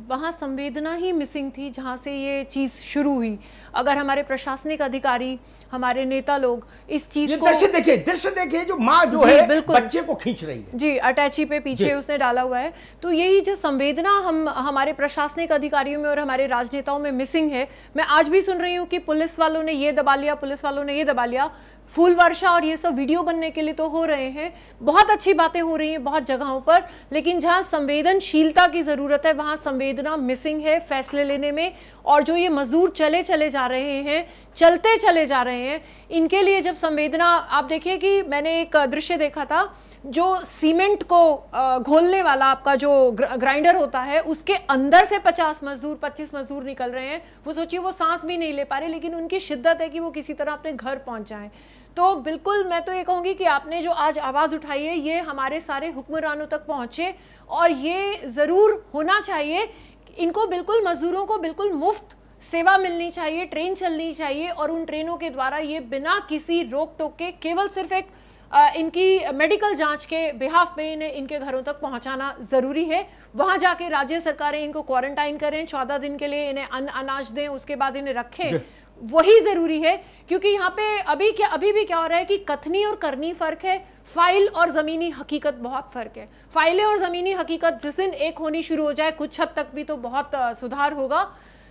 वहाँ संवेदना ही मिसिंग थी जहाँ से ये चीज़ शुरू हुई। अगर हमारे प्रशासनिक अधिकारी, हमारे नेता लोग इस चीज को दृश्य देखिए जो माँ जो है बच्चे को खींच रही है, जी अटैची पे पीछे उसने डाला हुआ है, तो यही जो संवेदना हमारे प्रशासनिक अधिकारियों में और हमारे राजनेताओं में मिसिंग है। मैं आज भी सुन रही हूँ कि पुलिस वालों ने ये दबा लिया, पुलिस वालों ने ये दबा लिया। फूल वर्षा और ये सब वीडियो बनने के लिए तो हो रहे हैं, बहुत अच्छी बातें हो रही हैं बहुत जगहों पर, लेकिन जहां संवेदनशीलता की जरूरत है वहां संवेदना मिसिंग है फैसले लेने में। और जो ये मजदूर चले जा रहे हैं, चलते चले जा रहे हैं, इनके लिए जब संवेदना, आप देखिए कि मैंने एक दृश्य देखा था, जो सीमेंट को घोलने वाला आपका जो ग्राइंडर होता है, उसके अंदर से 25 मजदूर निकल रहे हैं। वो सोचिए वो सांस भी नहीं ले पा रहे, लेकिन उनकी शिद्दत है कि वो किसी तरह अपने घर पहुंच जाएं। तो बिल्कुल मैं तो ये कहूंगी कि आपने जो आज आवाज उठाई है ये हमारे सारे हुक्मरानों तक पहुंचे, और ये जरूर होना चाहिए, इनको बिल्कुल, मजदूरों को बिल्कुल मुफ्त सेवा मिलनी चाहिए, ट्रेन चलनी चाहिए, और उन ट्रेनों के द्वारा ये बिना किसी रोक टोक के केवल सिर्फ एक इनकी मेडिकल जांच के बिहाफ पे इन्हें इनके घरों तक पहुंचाना जरूरी है। वहां जाके राज्य सरकारें इनको क्वारंटाइन करें, 14 दिन के लिए इन्हें अनाज दें, उसके बाद इन्हें रखें, वही जरूरी है। क्योंकि यहाँ पे अभी भी क्या हो रहा है कि कथनी और करनी फर्क है, फाइल और जमीनी हकीकत बहुत फर्क है। फाइलें और जमीनी हकीकत जिस दिन एक होनी शुरू हो जाए, कुछ हद तक भी तो बहुत सुधार होगा।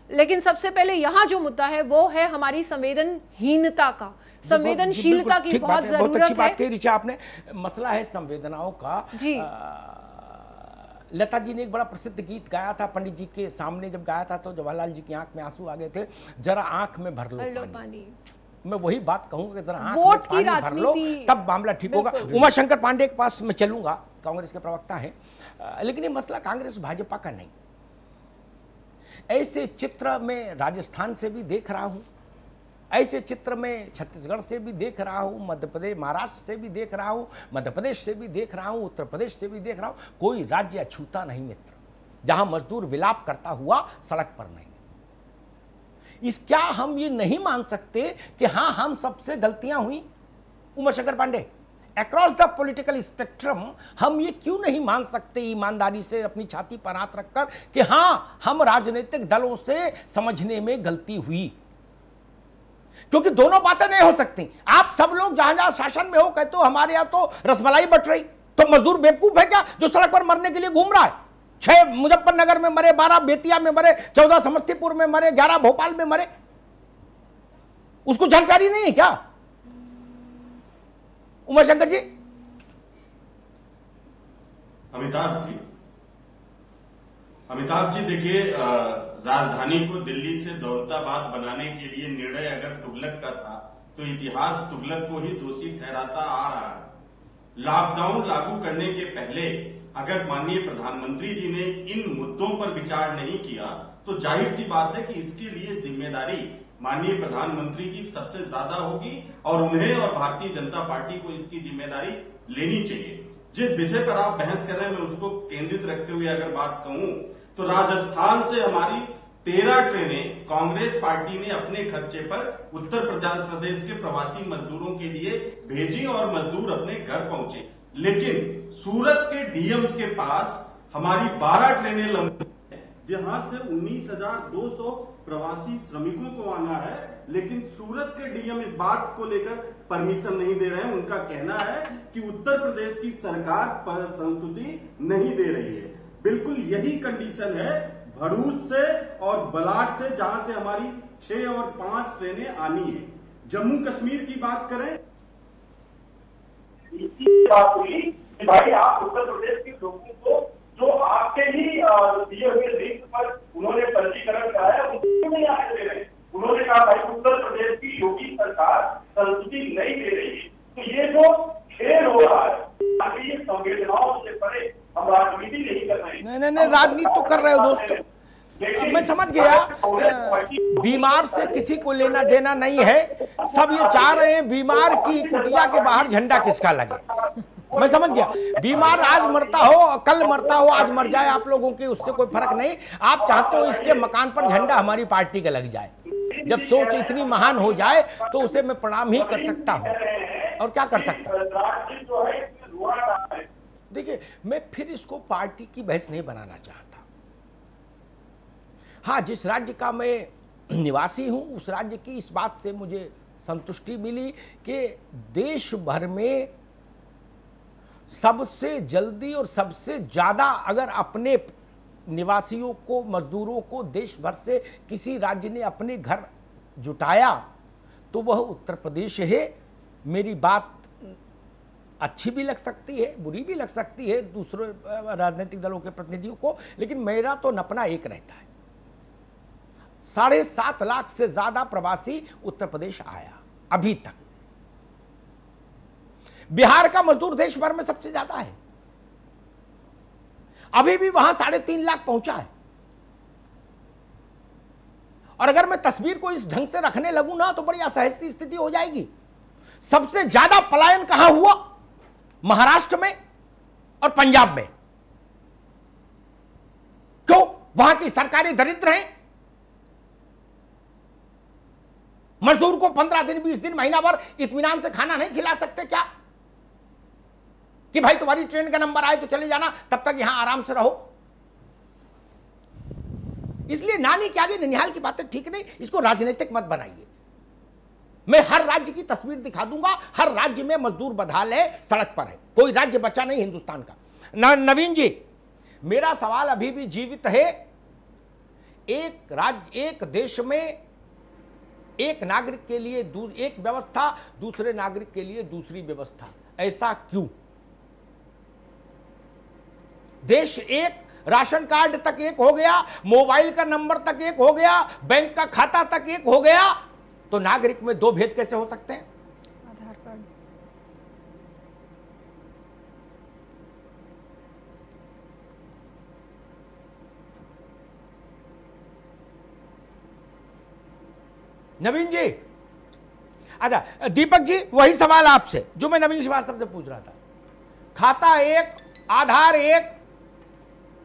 लेकिन सबसे पहले यहाँ जो मुद्दा है वो है हमारी संवेदनहीनता का, संवेदनशीलता की बहुत जरूरत है। बहुत अच्छी बात कही ऋचा आपने, मसला है संवेदनाओं का। जी लता जी ने एक बड़ा प्रसिद्ध गीत गाया था, पंडित जी के सामने जब गाया था तो जवाहरलाल जी की आंख में आंसू आ गए थे, जरा आंख में भर लो पानी। मैं वही बात कहूंगा कि जरा आंख में पानी भर लो, तब मामला ठीक होगा। उमाशंकर पांडे के पास मैं चलूंगा, कांग्रेस के प्रवक्ता हैं, लेकिन ये मसला कांग्रेस भाजपा का नहीं। ऐसे चित्र में राजस्थान से भी देख रहा हूं, ऐसे चित्र में छत्तीसगढ़ से भी देख रहा हूं, मध्य प्रदेश, महाराष्ट्र से भी देख रहा हूं, मध्य प्रदेश से भी देख रहा हूं, उत्तर प्रदेश से भी देख रहा हूं। कोई राज्य अछूता नहीं मित्र जहां मजदूर विलाप करता हुआ सड़क पर नहीं। क्या हम ये नहीं मान सकते कि हां हम सबसे गलतियां हुई? Umashankar Pandey, across the political spectrum हम ये क्यों नहीं मान सकते ईमानदारी से अपनी छाती पर हाथ रखकर कि हां हम राजनीतिक दलों से समझने में गलती हुई? क्योंकि दोनों बातें नहीं हो सकती। आप सब लोग जहां जहां शासन में हो कहते हो हमारे यहां तो रसमलाई बट रही, तो मजदूर बेवकूफ है क्या जो सड़क पर मरने के लिए घूम रहा है? 6 मुजफ्फरनगर में मरे, 12 बेतिया में मरे, 14 समस्तीपुर में मरे, 11 भोपाल में मरे, उसको जानकारी नहीं है क्या? उमाशंकर जी, अमिताभ जी देखिए, राजधानी को दिल्ली से दौलताबाद बनाने के लिए निर्णय अगर तुगलक का था तो इतिहास तुगलक को ही दोषी ठहराता आ रहा है। लॉकडाउन लागू करने के पहले अगर माननीय प्रधानमंत्री जी ने इन मुद्दों पर विचार नहीं किया तो जाहिर सी बात है कि इसके लिए जिम्मेदारी माननीय प्रधानमंत्री की सबसे ज्यादा होगी और उन्हें और भारतीय जनता पार्टी को इसकी जिम्मेदारी लेनी चाहिए। जिस विषय पर आप बहस कर रहे हैं मैं उसको केंद्रित रखते हुए अगर बात कहूं तो राजस्थान से हमारी 13 ट्रेनें कांग्रेस पार्टी ने अपने खर्चे पर उत्तर प्रदेश के प्रवासी मजदूरों के लिए भेजी और मजदूर अपने घर पहुंचे। लेकिन सूरत के डीएम के पास हमारी 12 ट्रेनें लंबी जहां से 19,200 प्रवासी श्रमिकों को आना है, लेकिन सूरत के डीएम इस बात को लेकर परमिशन नहीं दे रहे हैं। उनका कहना है कि उत्तर प्रदेश की सरकार पर संस्तुति नहीं दे रही है। बिल्कुल यही कंडीशन है भरूच से और बलाट से, जहां से हमारी 6 और 5 ट्रेनें आनी है। जम्मू कश्मीर की बात करें, बात हुई कि भाई आप उत्तर प्रदेश के लोगों को जो आपके ही दिए हुए लिंक पर उन्होंने पंजीकरण कराया उनको नहीं आने दे रहे। उन्होंने कहा भाई उत्तर प्रदेश की योगी सरकार संस्तुति नहीं दे रही है। तो ये जो खेल हो रहा है ये संवेदनाओं से परे हम राजनीति नहीं कर रहे। नहीं, राजनीति तो कर रहे हो दोस्तों, मैं समझ गया। बीमार से किसी को लेना देना नहीं है। सब ये चाह रहे हैं बीमार की कुटिया के बाहर झंडा किसका लगे। मैं समझ गया, बीमार आज मरता हो कल मरता हो, आज मर जाए आप लोगों के उससे कोई फर्क नहीं। आप चाहते हो इसके मकान पर झंडा हमारी पार्टी का लग जाए। जब सोच इतनी महान हो जाए तो उसे मैं प्रणाम ही कर सकता हूं और क्या कर सकता हूं। देखिए, मैं फिर इसको पार्टी की बहस नहीं बनाना चाहता। हाँ, जिस राज्य का मैं निवासी हूं उस राज्य की इस बात से मुझे संतुष्टि मिली कि देश भर में सबसे जल्दी और सबसे ज्यादा अगर अपने निवासियों को, मजदूरों को देश भर से किसी राज्य ने अपने घर जुटाया तो वह उत्तर प्रदेश है। मेरी बात अच्छी भी लग सकती है, बुरी भी लग सकती है दूसरे राजनीतिक दलों के प्रतिनिधियों को, लेकिन मेरा तो नपना एक रहता है। 7.5 लाख से ज्यादा प्रवासी उत्तर प्रदेश आया अभी तक। बिहार का मजदूर देश भर में सबसे ज्यादा है, अभी भी वहां 3.5 लाख पहुंचा है। और अगर मैं तस्वीर को इस ढंग से रखने लगूं ना तो बड़ी असहज स्थिति हो जाएगी। सबसे ज्यादा पलायन कहां हुआ? महाराष्ट्र में और पंजाब में। क्यों? वहां की सरकारें दरिद्र हैं। मजदूर को 15 दिन 20 दिन महीना भर इत्मीनान से खाना नहीं खिला सकते क्या? कि भाई तुम्हारी ट्रेन का नंबर आए तो चले जाना, तब तक यहां आराम से रहो। इसलिए नानी के आगे ननिहाल की बातें ठीक नहीं, इसको राजनीतिक मत बनाइए। मैं हर राज्य की तस्वीर दिखा दूंगा, हर राज्य में मजदूर बदहाल है, सड़क पर है, कोई राज्य बचा नहीं हिंदुस्तान का। नवीन जी, मेरा सवाल अभी भी जीवित है। एक राज्य, एक देश में एक नागरिक के लिए एक व्यवस्था, दूसरे नागरिक के लिए दूसरी व्यवस्था, ऐसा क्यों? देश एक, राशन कार्ड तक एक हो गया, मोबाइल का नंबर तक एक हो गया, बैंक का खाता तक एक हो गया, तो नागरिक में 2 भेद कैसे हो सकते हैं? आधार कार्ड। नवीन जी, अच्छा दीपक जी, वही सवाल आपसे जो मैं नवीन श्रीवास्तव से पूछ रहा था। खाता एक, आधार एक,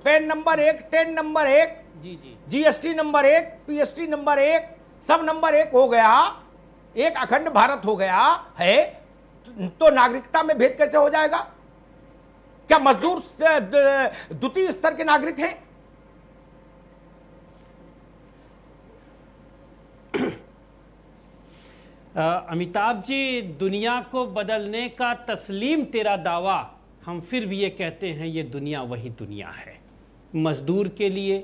पैन नंबर एक, टेन नंबर एक, जीएसटी नंबर एक, पीएसटी नंबर एक, सब नंबर एक हो गया, एक अखंड भारत हो गया है, तो नागरिकता में भेद कैसे हो जाएगा? क्या मजदूर द्वितीय स्तर के नागरिक हैं? अमिताभ जी, दुनिया को बदलने का तस्लीम तेरा दावा, हम फिर भी ये कहते हैं ये दुनिया वही दुनिया है। मजदूर के लिए,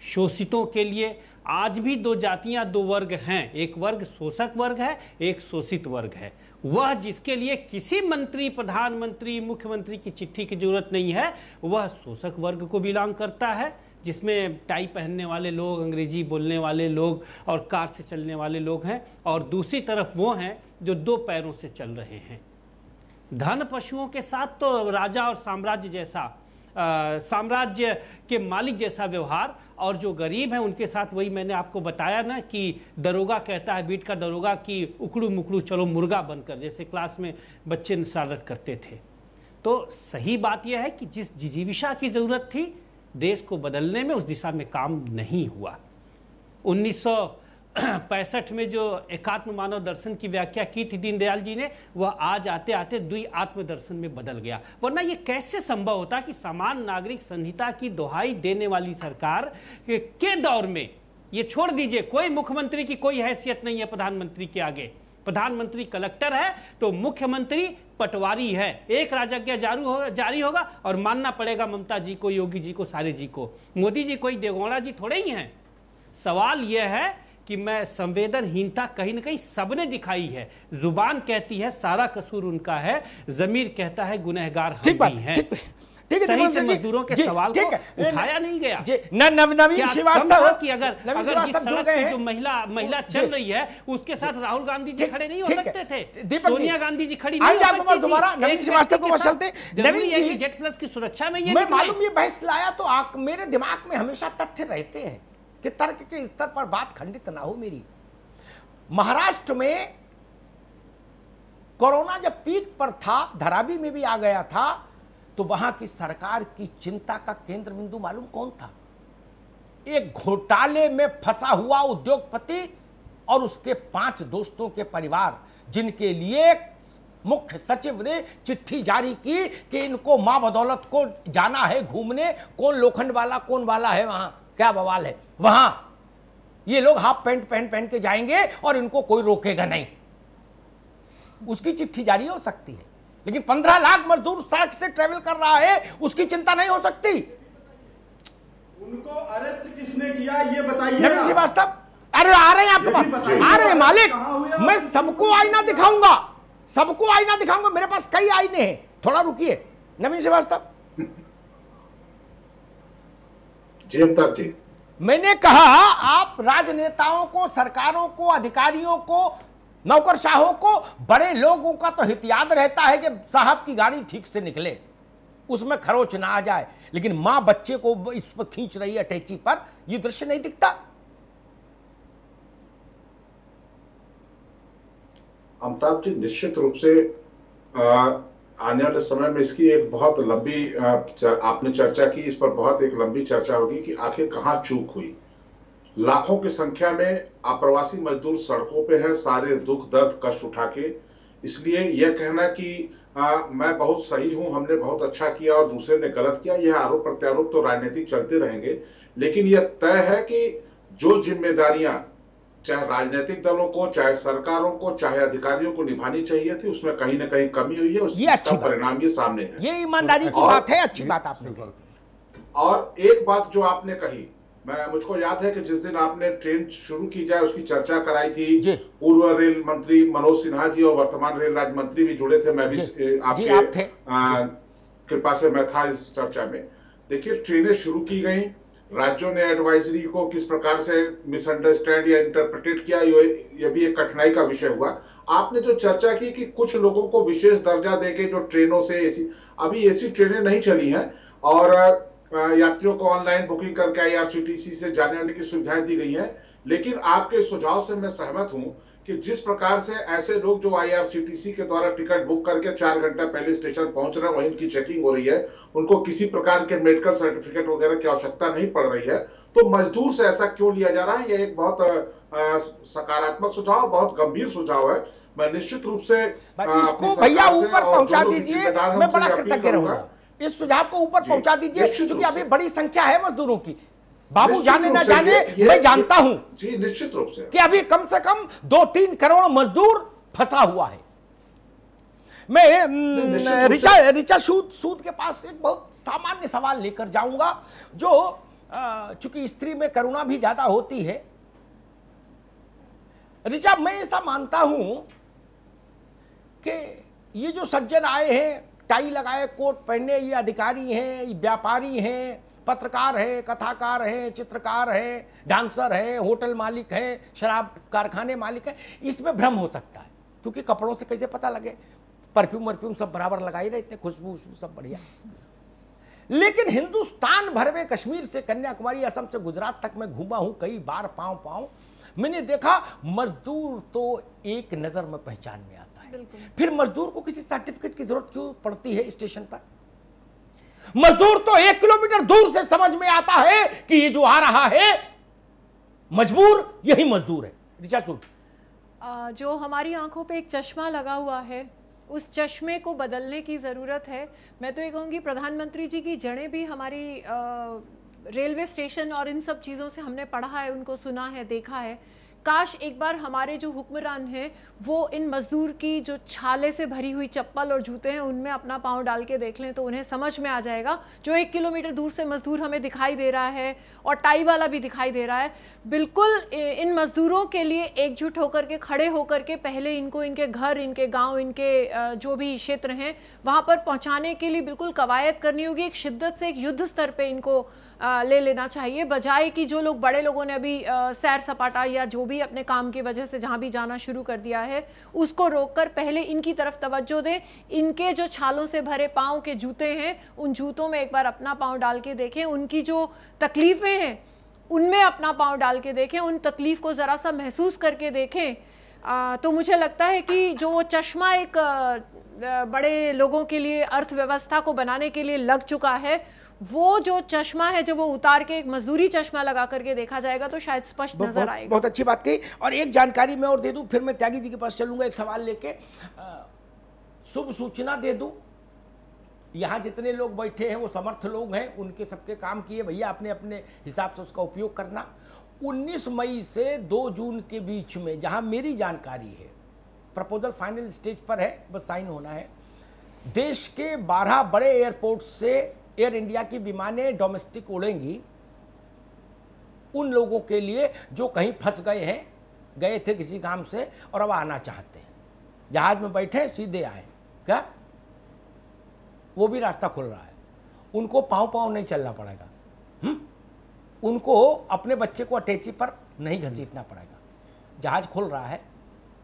शोषितों के लिए आज भी दो जातियां, दो वर्ग हैं। एक वर्ग शोषक वर्ग है, एक शोषित वर्ग है। वह जिसके लिए किसी मंत्री, प्रधानमंत्री, मुख्यमंत्री की चिट्ठी की जरूरत नहीं है, वह शोषक वर्ग को बिलोंग करता है, जिसमें टाई पहनने वाले लोग, अंग्रेजी बोलने वाले लोग और कार से चलने वाले लोग हैं। और दूसरी तरफ वो हैं जो दो पैरों से चल रहे हैं। धन पशुओं के साथ तो राजा और साम्राज्य जैसा, साम्राज्य के मालिक जैसा व्यवहार, और जो गरीब हैं उनके साथ वही मैंने आपको बताया ना कि दरोगा कहता है, बीट का दरोगा कि उकड़ू मुकड़ू चलो मुर्गा बनकर, जैसे क्लास में बच्चे नशारत करते थे। तो सही बात यह है कि जिस जिजीविषा की जरूरत थी देश को बदलने में, उस दिशा में काम नहीं हुआ। 1965 में जो एकात्म मानव दर्शन की व्याख्या की थी दीनदयाल जी ने, वह आज आते आते द्वि आत्म दर्शन में बदल गया। वरना यह कैसे संभव होता कि समान नागरिक संहिता की दुहाई देने वाली सरकार के दौर में, ये छोड़ दीजिए, कोई मुख्यमंत्री की कोई हैसियत नहीं है प्रधानमंत्री के आगे। प्रधानमंत्री कलेक्टर है तो मुख्यमंत्री पटवारी है। एक राजज्ञा जारी होगा और मानना पड़ेगा ममता जी को, योगी जी को, सारे जी को। मोदी जी कोई देवगौड़ा जी थोड़े ही हैं। सवाल यह है कि मैं संवेदनहीनता कहीं ना कहीं सबने दिखाई है। जुबान कहती है सारा कसूर उनका है, जमीर कहता है गुनहगार हम भी हैं। सही से मजदूरों के सवाल को उठाया नहीं गया। नवीन श्रीवास्तव कि अगर जिस सड़क पे जो महिला चल रही है उसके साथ राहुल गांधी जी खड़े नहीं हो सकते थे, सोनिया गांधी जी खड़ी नहीं हो सकती थी। दोबारा नवीन श्रीवास्तव को चलते, नवीन जी जेट प्लस की सुरक्षा में ये मालूम ये बहस लाया तो मेरे दिमाग में हमेशा तथ्य रहते हैं कि तर्क के स्तर पर बात खंडित ना हो मेरी। महाराष्ट्र में कोरोना जब पीक पर था, धारावी में भी आ गया था, तो वहां की सरकार की चिंता का केंद्र बिंदु मालूम कौन था? एक घोटाले में फंसा हुआ उद्योगपति और उसके 5 दोस्तों के परिवार, जिनके लिए मुख्य सचिव ने चिट्ठी जारी की कि इनको मां बदौलत को जाना है घूमने, कौन लोखंड वाला कौन वाला है, वहां क्या बवाल है, वहां ये लोग हाफ पैंट पहन के जाएंगे और इनको कोई रोकेगा नहीं। उसकी चिट्ठी जारी हो सकती है, लेकिन 15 लाख मजदूर सड़क से ट्रेवल कर रहा है, उसकी चिंता नहीं हो सकती। उनको अरेस्ट किसने किया ये बताइए। नवीन श्रीवास्तव, अरे आ रहे हैं आपके पास, आ रहे हैं मालिक। मैं सबको आईना दिखाऊंगा, सबको आईना दिखाऊंगा, मेरे पास कई आईने हैं। थोड़ा रुकिए नवीन श्रीवास्तव जी। अमिताभ जी, मैंने कहा आप राजनेताओं को, सरकारों को, अधिकारियों को, नौकरशाहों को, बड़े लोगों का तो हित याद रहता है कि साहब की गाड़ी ठीक से निकले, उसमें खरोच ना आ जाए, लेकिन मां बच्चे को इस पर खींच रही है अटैची पर, यह दृश्य नहीं दिखता। अमिताभ जी, निश्चित रूप से आने वाले समय में इसकी एक बहुत लंबी आपने चर्चा की, इस पर बहुत एक लंबी चर्चा होगी कि आखिर कहां चूक हुई। लाखों की संख्या में अप्रवासी मजदूर सड़कों पे हैं, सारे दुख दर्द कष्ट उठा के। इसलिए यह कहना कि मैं बहुत सही हूं, हमने बहुत अच्छा किया और दूसरे ने गलत किया, यह आरोप प्रत्यारोप तो राजनीतिक चलते रहेंगे, लेकिन यह तय है कि जो जिम्मेदारियां चाहे राजनीतिक दलों को, चाहे सरकारों को, चाहे अधिकारियों को निभानी चाहिए थी, उसमें कहीं ना कहीं कमी हुई है। उसका परिणाम ये सामने है। ये ईमानदारी की बात है, अच्छी बात आपने कही। और एक बात जो आपने कही, मुझको याद है कि जिस दिन आपने ट्रेन शुरू की जाए उसकी चर्चा कराई थी, पूर्व रेल मंत्री मनोज सिन्हा जी और वर्तमान रेल राज्य मंत्री भी जुड़े थे, मैं भी आपके कृपा से मैं था इस चर्चा में। देखिए, ट्रेनें शुरू की गई, राज्यों ने एडवाइजरी को किस प्रकार से मिसअंडरस्टैंड या इंटरप्रिटेट किया, यह भी एक कठिनाई का विषय हुआ। आपने जो चर्चा की कि कुछ लोगों को विशेष दर्जा देके जो ट्रेनों से अभी एसी ट्रेनें नहीं चली हैं और यात्रियों को ऑनलाइन बुकिंग करके आईआरसीटीसी से जाने आने की सुविधाएं दी गई हैं, लेकिन आपके सुझाव से मैं सहमत हूं कि जिस प्रकार से ऐसे लोग जो आईआरसीटीसी के द्वारा टिकट बुक करके 4 घंटा पहले स्टेशन पहुंच रहे हैं, वहीं उनकी चेकिंग हो रही है, उनको किसी प्रकार के मेडिकल सर्टिफिकेट वगैरह की आवश्यकता नहीं पड़ रही है, तो मजदूर से ऐसा क्यों लिया जा रहा है? यह एक बहुत सकारात्मक सुझाव, बहुत गंभीर सुझाव है। मैं निश्चित रूप से इसको भैया ऊपर पहुंचा दीजिए, मैं बड़ा कृतज्ञ रहूंगा। इस सुझाव को ऊपर पहुंचा दीजिए, क्योंकि अभी बड़ी संख्या है मजदूरों की। बाबू जाने ना जाने, मैं जानता हूं जी निश्चित रूप से कि अभी कम से कम 2-3 करोड़ मजदूर फंसा हुआ है। मैं रिचा सूद के पास एक बहुत सामान्य सवाल लेकर जाऊंगा, जो चूंकि स्त्री में करुणा भी ज्यादा होती है। ऋचा, मैं ऐसा मानता हूं कि ये जो सज्जन आए हैं, टाई लगाए, कोट पहने, ये अधिकारी हैं, ये व्यापारी हैं, पत्रकार हैं, कथाकार हैं, चित्रकार हैं, डांसर हैं, होटल मालिक हैं, शराब कारखाने मालिक हैं, इसमें भ्रम हो सकता है क्योंकि कपड़ों से कैसे पता लगे, परफ्यूम वर्फ्यूम सब बराबर लगाए रहते, खुशबू सब बढ़िया। लेकिन हिंदुस्तान भर में, कश्मीर से कन्याकुमारी, असम से गुजरात तक मैं घूमा हूं कई बार, पांव मैंने देखा मजदूर तो एक नजर में पहचान में आता है। फिर मजदूर को किसी सर्टिफिकेट की जरूरत क्यों पड़ती है स्टेशन पर? मजदूर तो 1 किलोमीटर दूर से समझ में आता है कि ये जो आ रहा है मजबूर यही मजदूर है। ऋचा सुन, जो हमारी आंखों पे एक चश्मा लगा हुआ है, उस चश्मे को बदलने की ज़रूरत है। मैं तो ये कहूँगी प्रधानमंत्री जी की जड़ें भी हमारी रेलवे स्टेशन और इन सब चीज़ों से हमने पढ़ा है, उनको सुना है, देखा है। काश एक बार हमारे जो हुक्मरान हैं वो इन मजदूर की जो छाले से भरी हुई चप्पल और जूते हैं उनमें अपना पांव डाल के देख लें तो उन्हें समझ में आ जाएगा। जो 1 किलोमीटर दूर से मजदूर हमें दिखाई दे रहा है और टाई वाला भी दिखाई दे रहा है, बिल्कुल इन मजदूरों के लिए एकजुट होकर के, खड़े होकर के पहले इनको इनके घर, इनके गाँव, इनके जो भी क्षेत्र हैं वहाँ पर पहुँचाने के लिए बिल्कुल कवायद करनी होगी। एक शिद्दत से, एक युद्ध स्तर पर इनको ले लेना चाहिए, बजाय कि जो लोग, बड़े लोगों ने अभी सैर सपाटा या जो भी अपने काम की वजह से जहां भी जाना शुरू कर दिया है उसको रोककर पहले इनकी तरफ तवज्जो दें। इनके जो छालों से भरे पांव के जूते हैं उन जूतों में एक बार अपना पांव डाल के देखें, उनकी जो तकलीफें हैं उनमें अपना पांव डाल के देखें, उन तकलीफ को ज़रा सा महसूस करके देखें। तो मुझे लगता है कि जो चश्मा एक बड़े लोगों के लिए, अर्थव्यवस्था को बनाने के लिए लग चुका है, वो जो चश्मा है जब वो उतार के एक मजदूरी चश्मा लगा करके देखा जाएगा तो शायद स्पष्ट नजर आएगा। बहुत अच्छी बात कही। और एक जानकारी मैं और दे दूं, फिर मैं त्यागी जी के पास चलूंगा एक सवाल लेके। शुभ सूचना दे दूं, यहाँ जितने लोग बैठे हैं वो समर्थ लोग हैं, उनके सबके काम किए भैया, अपने अपने हिसाब से उसका उपयोग करना। 19 मई से 2 जून के बीच में, जहाँ मेरी जानकारी है, प्रपोजल फाइनल स्टेज पर है, बस साइन होना है। देश के 12 बड़े एयरपोर्ट से एयर इंडिया की विमानें डोमेस्टिक उड़ेंगी उन लोगों के लिए जो कहीं फंस गए हैं, गए थे किसी काम से और अब आना चाहते हैं, जहाज में बैठे सीधे आए, क्या वो भी रास्ता खुल रहा है। उनको पांव नहीं चलना पड़ेगा, उनको अपने बच्चे को अटैची पर नहीं घसीटना पड़ेगा। जहाज खुल रहा है,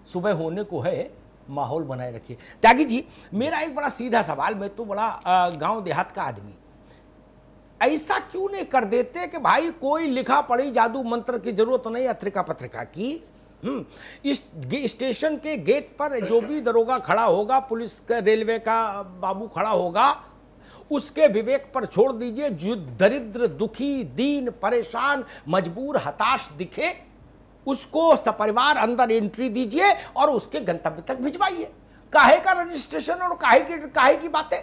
सुबह होने को है, माहौल बनाए रखिए। त्यागी जी, मेरा एक बड़ा सीधा सवाल, मैं तो बड़ा गांव देहात का आदमी, ऐसा क्यों नहीं कर देते कि भाई कोई लिखा पढ़ी जादू मंत्र की जरूरत नहीं, अत्रिका पत्रिका की, इस स्टेशन के गेट पर जो भी दरोगा खड़ा होगा, पुलिस का, रेलवे का बाबू खड़ा होगा, उसके विवेक पर छोड़ दीजिए। जो दरिद्र, दुखी, दीन, परेशान, मजबूर, हताश दिखे उसको सपरिवार अंदर एंट्री दीजिए और उसके गंतव्य तक भिजवाइए। काहे का रजिस्ट्रेशन और काहे की बातें।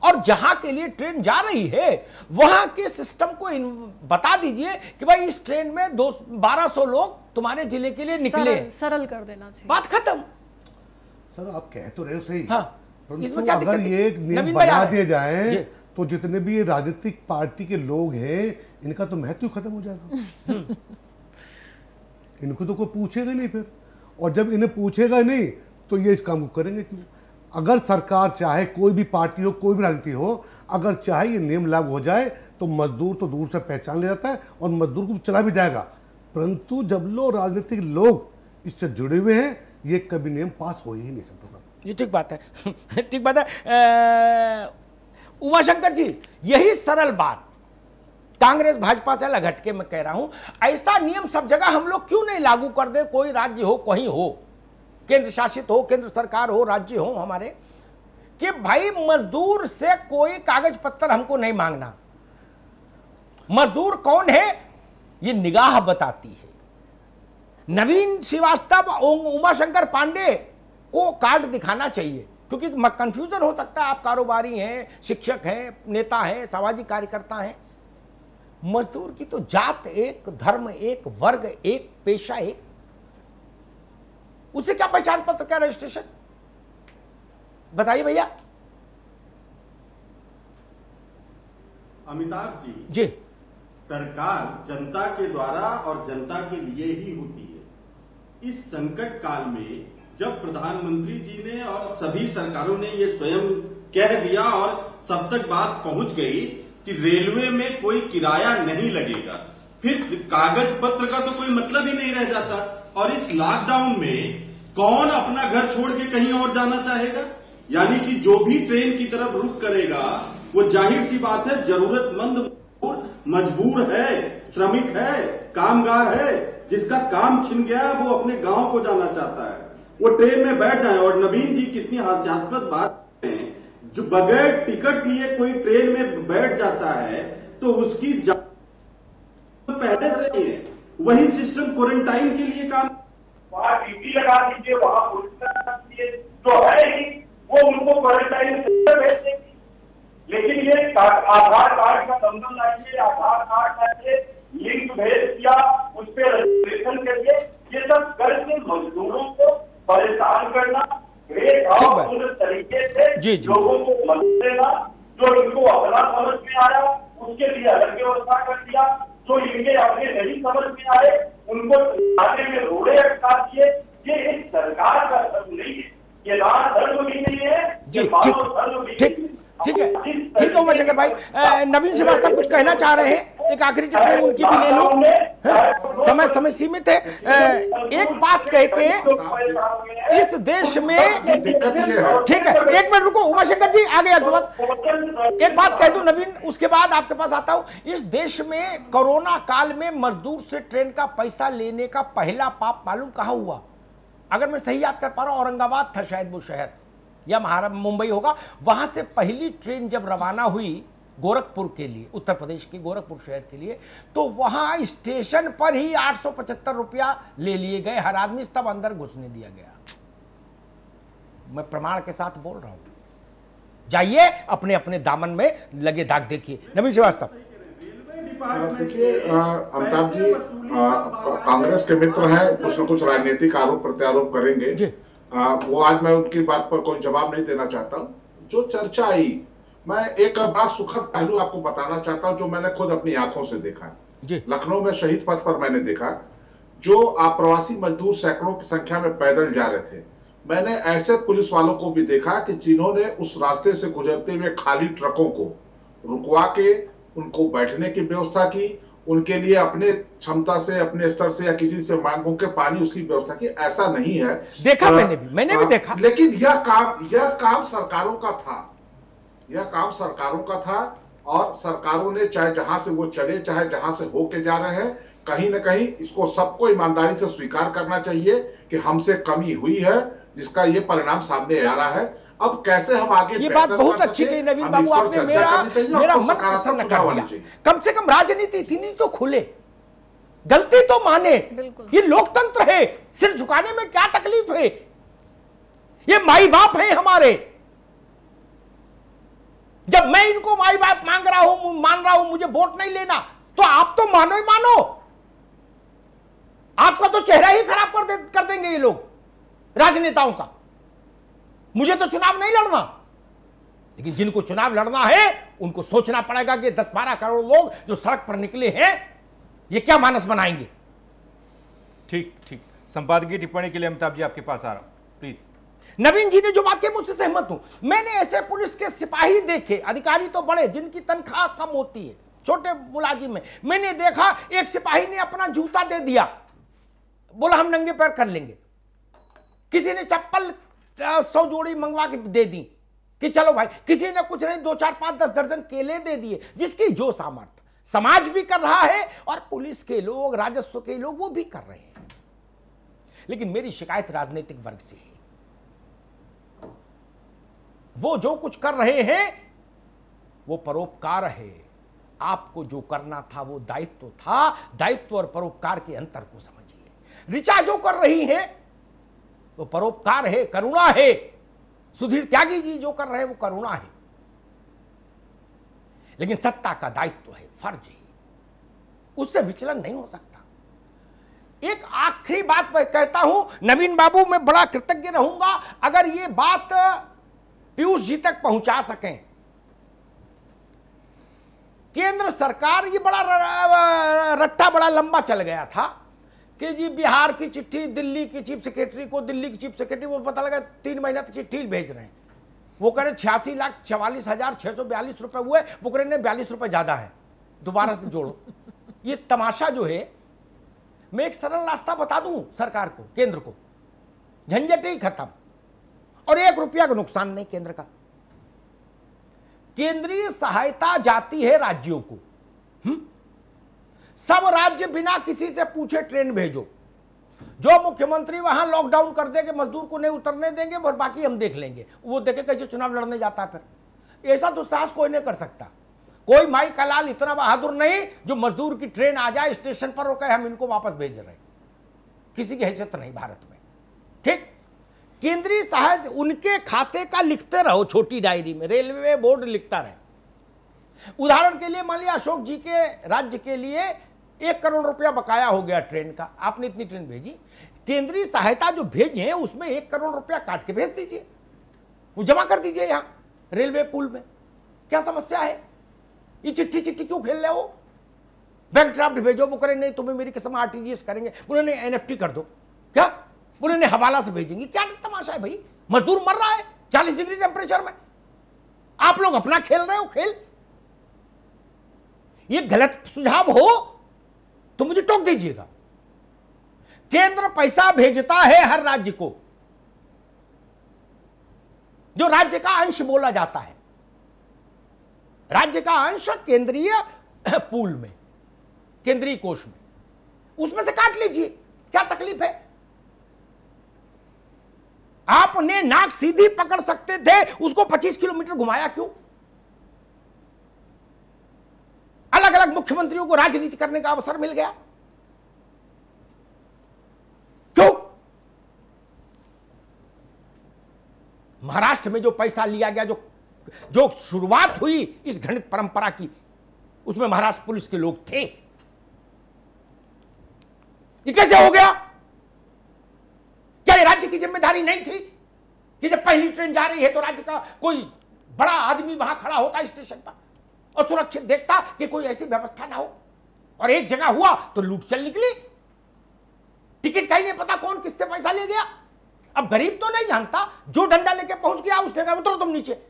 और जहां के लिए ट्रेन जा रही है वहां के सिस्टम को बता दीजिए कि भाई इस ट्रेन में 1200 लोग तुम्हारे जिले के लिए निकले। सरल कर देना चाहिए, बात खत्म। सर आप कह तो रहे हो सही, हाँ, परंतु अगर ये नियम बना दिए जाए तो जितने भी राजनीतिक पार्टी के लोग हैं इनका तो महत्व खत्म हो जाएगा। इनको तो कोई पूछेगा नहीं फिर, और जब इन्हें पूछेगा नहीं तो ये इस काम को करेंगे क्यों? अगर सरकार चाहे, कोई भी पार्टी हो, कोई भी राजनीति हो, अगर चाहे ये नियम लागू हो जाए तो मजदूर तो दूर से पहचान ले जाता है और मजदूर को चला भी जाएगा। परंतु जब लोग राजनीतिक लोग इससे जुड़े हुए हैं ये कभी नियम पास हो ही नहीं सकता। सर ये ठीक बात है, ठीक बात है। उमाशंकर जी, यही सरल बात कांग्रेस भाजपा से अलग हटके मैं कह रहा हूं, ऐसा नियम सब जगह हम लोग क्यों नहीं लागू कर दे? कोई राज्य हो, कहीं हो, केंद्र शासित हो, केंद्र सरकार हो, राज्य हो हमारे, कि भाई मजदूर से कोई कागज पत्तर हमको नहीं मांगना। मजदूर कौन है ये निगाह बताती है। नवीन श्रीवास्तव, उमाशंकर पांडे को कार्ड दिखाना चाहिए, क्योंकि कंफ्यूजन हो सकता है। आप कारोबारी हैं, शिक्षक हैं, नेता हैं, सामाजिक कार्यकर्ता हैं। मजदूर की तो जात एक, धर्म एक, वर्ग एक, पेशा एक, उसे क्या पहचान पत्र, क्या रजिस्ट्रेशन? बताइए भैया। अमिताभ जी, सरकार जनता के द्वारा और जनता के लिए ही होती है। इस संकट काल में जब प्रधानमंत्री जी ने और सभी सरकारों ने ये स्वयं कह दिया और सब तक बात पहुंच गई कि रेलवे में कोई किराया नहीं लगेगा, फिर कागज पत्र का तो कोई मतलब ही नहीं रह जाता। और इस लॉकडाउन में कौन अपना घर छोड़ के कहीं और जाना चाहेगा? यानी कि जो भी ट्रेन की तरफ रुख करेगा वो जाहिर सी बात है जरूरतमंद मजबूर है, श्रमिक है, कामगार है, जिसका काम छिन गया वो अपने गांव को जाना चाहता है, वो ट्रेन में बैठ जाए। और नवीन जी कितनी हास्यास्पद बात है, जो बगैर टिकट लिए कोई ट्रेन में बैठ जाता है तो उसकी पहले से ही है, वही सिस्टम क्वारंटाइन के लिए काम, वहाँ ड्यूटी लगा दीजिए, वहाँ पुलिस लगा दीजिए, जो है ही वो उनको क्वारंटाइन सेंटर भेज देगी। लेकिन ये आधार कार्ड का संबंध लाइए, आधार कार्ड लाइए, लिंक भेज दिया, उस पर रजिस्ट्रेशन करिए, ये सब करके मजदूरों को परेशान करना, पूरे तरीके से लोगों को मदद देना, जो इनको अपना समझ में आया उसके लिए अलग व्यवस्था कर दिया, जो इनके अपने नहीं समझ में आए उनको आगे में रोड़े अटका दिए। ये एक सरकार का धर्म नहीं है, ये राज धर्म भी नहीं है, ये मानव धर्म भी नहीं है। ठीक है उमाशंकर भाई, नवीन श्रीवास्तव कुछ कहना चाह रहे हैं, एक आखिरी टिप्पणी उनकी भी ले लो, समय सीमित है। एक बात कह के इस देश में, ठीक है एक मिनट रुको उमाशंकर जी, आगे एक बात कह दूं नवीन, उसके बाद आपके पास आता हूं। इस देश में कोरोना काल में मजदूर से ट्रेन का पैसा लेने का पहला पाप मालूम कहां हुआ? अगर मैं सही याद कर पा रहा हूं, औरंगाबाद था शायद वो शहर, या महाराष्ट्र मुंबई होगा। वहां से पहली ट्रेन जब रवाना हुई गोरखपुर के लिए, उत्तर प्रदेश के गोरखपुर शहर के लिए, तो वहां स्टेशन पर ही 875 रुपया ले लिए गए हर आदमी, तब अंदर घुसने दिया गया। मैं प्रमाण के साथ बोल रहा हूं, जाइए अपने अपने दामन में लगे दाग देखिए। नवीन श्रीवास्तव, देखिए अमिताभ जी कांग्रेस के मित्र हैं, कुछ न कुछ राजनीतिक आरोप प्रत्यारोप करेंगे, वो आज मैं उनकी बात पर कोई जवाब नहीं देना चाहता। जो चर्चा आई, मैं एक बड़ा सुखद पहलू आपको बताना चाहता हूं जो मैंने खुद अपनी आंखों से देखा। लखनऊ में शहीद पथ पर मैंने देखा, जो प्रवासी मजदूर सैकड़ों की संख्या में पैदल जा रहे थे। मैंने ऐसे पुलिस वालों को भी देखा कि जिन्होंने उस रास्ते से गुजरते हुए खाली ट्रकों को रुकवा के उनको बैठने की व्यवस्था की, उनके लिए अपने क्षमता से, अपने स्तर से या किसी से मांग के पानी उसकी व्यवस्था की। ऐसा नहीं है, देखा मैंने भी देखा। लेकिन यह काम सरकारों का था, यह काम सरकारों का था, और सरकारों ने चाहे जहां से वो चले, चाहे जहां से होके जा रहे हैं, कहीं ना कहीं इसको सबको ईमानदारी से स्वीकार करना चाहिए कि हमसे कमी हुई है, जिसका ये परिणाम सामने आ रहा है। अब कैसे हम आगे, ये बात बहुत अच्छी कही नवीन बाबू आपने, मेरा मन प्रसन्न कर दिया। कम से कम राजनीति इतनी तो खुले, गलती तो माने, ये लोकतंत्र है, सिर झुकाने में क्या तकलीफ है? ये माई बाप है हमारे, जब मैं इनको माई बाप मान रहा हूं, मुझे वोट नहीं लेना, तो आप तो मानो ही मानो, आपका तो चेहरा ही खराब कर देंगे ये लोग राजनेताओं का। मुझे तो चुनाव नहीं लड़ना, लेकिन जिनको चुनाव लड़ना है उनको सोचना पड़ेगा कि 10-12 करोड़ लोग जो सड़क पर निकले हैं ये क्या मानस बनाएंगे। ठीक, संपादकीय टिप्पणी के लिए अमिताभ जी आपके पास आ रहा हूं, प्लीज। नवीन जी ने जो बात की मुझसे सहमत हूं। मैंने ऐसे पुलिस के सिपाही देखे, अधिकारी तो बड़े, जिनकी तनख्वाह कम होती है, छोटे मुलाजिम में। मैंने देखा एक सिपाही ने अपना जूता दे दिया, बोला हम नंगे पैर कर लेंगे। किसी ने चप्पल 100 जोड़ी मंगवा के दे दी कि चलो भाई। किसी ने कुछ नहीं, 2, 4, 5, 10 दर्जन केले दे दिए, जिसकी जो सामर्थ्य। समाज भी कर रहा है और पुलिस के लोग, राजस्व के लोग, वो भी कर रहे हैं। लेकिन मेरी शिकायत राजनीतिक वर्ग से है। वो जो कुछ कर रहे हैं वो परोपकार है। आपको जो करना था वो दायित्व था। दायित्व और परोपकार के अंतर को समझिए। ऋचा जो कर रही है वो परोपकार है, करुणा है। सुधीर त्यागी जी जो कर रहे हैं वो करुणा है। लेकिन सत्ता का दायित्व है, फर्ज है, उससे विचलन नहीं हो सकता। एक आखिरी बात मैं कहता हूं नवीन बाबू, मैं बड़ा कृतज्ञ रहूंगा अगर ये बात पीयूष जी तक पहुंचा सकें केंद्र सरकार ये बड़ा रट्टा बड़ा लंबा चल गया था कि जी बिहार की चिट्ठी दिल्ली की चीफ सेक्रेटरी को, दिल्ली की चीफ सेक्रेटरी वो पता लगा 3 महीना तक चिट्ठी भेज रहे हैं। वो कह रहे 86,44,642 रुपए हुए, वो कह रहे ने 42 रुपए ज्यादा है, दोबारा से जोड़ो। ये तमाशा जो है, मैं एक सरल रास्ता बता दूं सरकार को, केंद्र को, झंझट ही खत्म और 1 रुपया का नुकसान नहीं केंद्र का। केंद्रीय सहायता जाती है राज्यों को, सब राज्य बिना किसी से पूछे ट्रेन भेजो, जो मुख्यमंत्री वहां लॉकडाउन कर देंगे, मजदूर को नहीं उतरने देंगे और बाकी हम देख लेंगे, वो देखे कैसे चुनाव लड़ने जाता है। फिर ऐसा दुस्साहस कोई नहीं कर सकता, कोई माई का लाल इतना बहादुर नहीं जो मजदूर की ट्रेन आ जाए स्टेशन पर और कहे हम इनको वापस भेज रहे हैं। किसी की हैसियत नहीं भारत में। ठीक, केंद्रीय सहायता उनके खाते का लिखते रहो छोटी डायरी में, रेलवे बोर्ड लिखता रहे। उदाहरण के लिए मान लिया अशोक जी के राज्य के लिए 1 करोड़ रुपया बकाया हो गया ट्रेन का, आपने इतनी ट्रेन भेजी, केंद्रीय सहायता जो भेजे उसमें 1 करोड़ रुपया काट के भेज दीजिए, वो जमा कर दीजिए यहां रेलवे पूल में। क्या समस्या है? ये चिट्ठी क्यों खेल रहे हो? बैंक ड्राफ्ट भेजो, वो करें नहीं तुम्हें मेरी कसम आरटीजीएस करेंगे, उन्होंने एनएफटी कर दो, क्या उन्होंने हवाला से भेजेंगे, क्या तमाशा है भाई? मजदूर मर रहा है 40 डिग्री टेम्परेचर में, आप लोग अपना खेल रहे हो खेल। ये गलत सुझाव हो तो मुझे टोक दीजिएगा। केंद्र पैसा भेजता है हर राज्य को, जो राज्य का अंश बोला जाता है, राज्य का अंश केंद्रीय पूल में, केंद्रीय कोष में, उसमें से काट लीजिए, क्या तकलीफ है? आपने नाक सीधी पकड़ सकते थे, उसको 25 किलोमीटर घुमाया क्यों? अलग अलग मुख्यमंत्रियों को राजनीति करने का अवसर मिल गया, क्यों? महाराष्ट्र में जो पैसा लिया गया, जो शुरुआत हुई इस घृणित परंपरा की, उसमें महाराष्ट्र पुलिस के लोग थे। ये कैसे हो गया? क्या राज्य की जिम्मेदारी नहीं थी कि जब पहली ट्रेन जा रही है तो राज्य का कोई बड़ा आदमी वहां खड़ा होता स्टेशन पर और सुरक्षित देखता कि कोई ऐसी व्यवस्था ना हो? और एक जगह हुआ तो लूट चल निकली, टिकट का ही नहीं पता कौन किससे पैसा ले गया। अब गरीब तो नहीं जानता, जो डंडा लेके पहुंच गया उसने कहा उतरो तुम नीचे,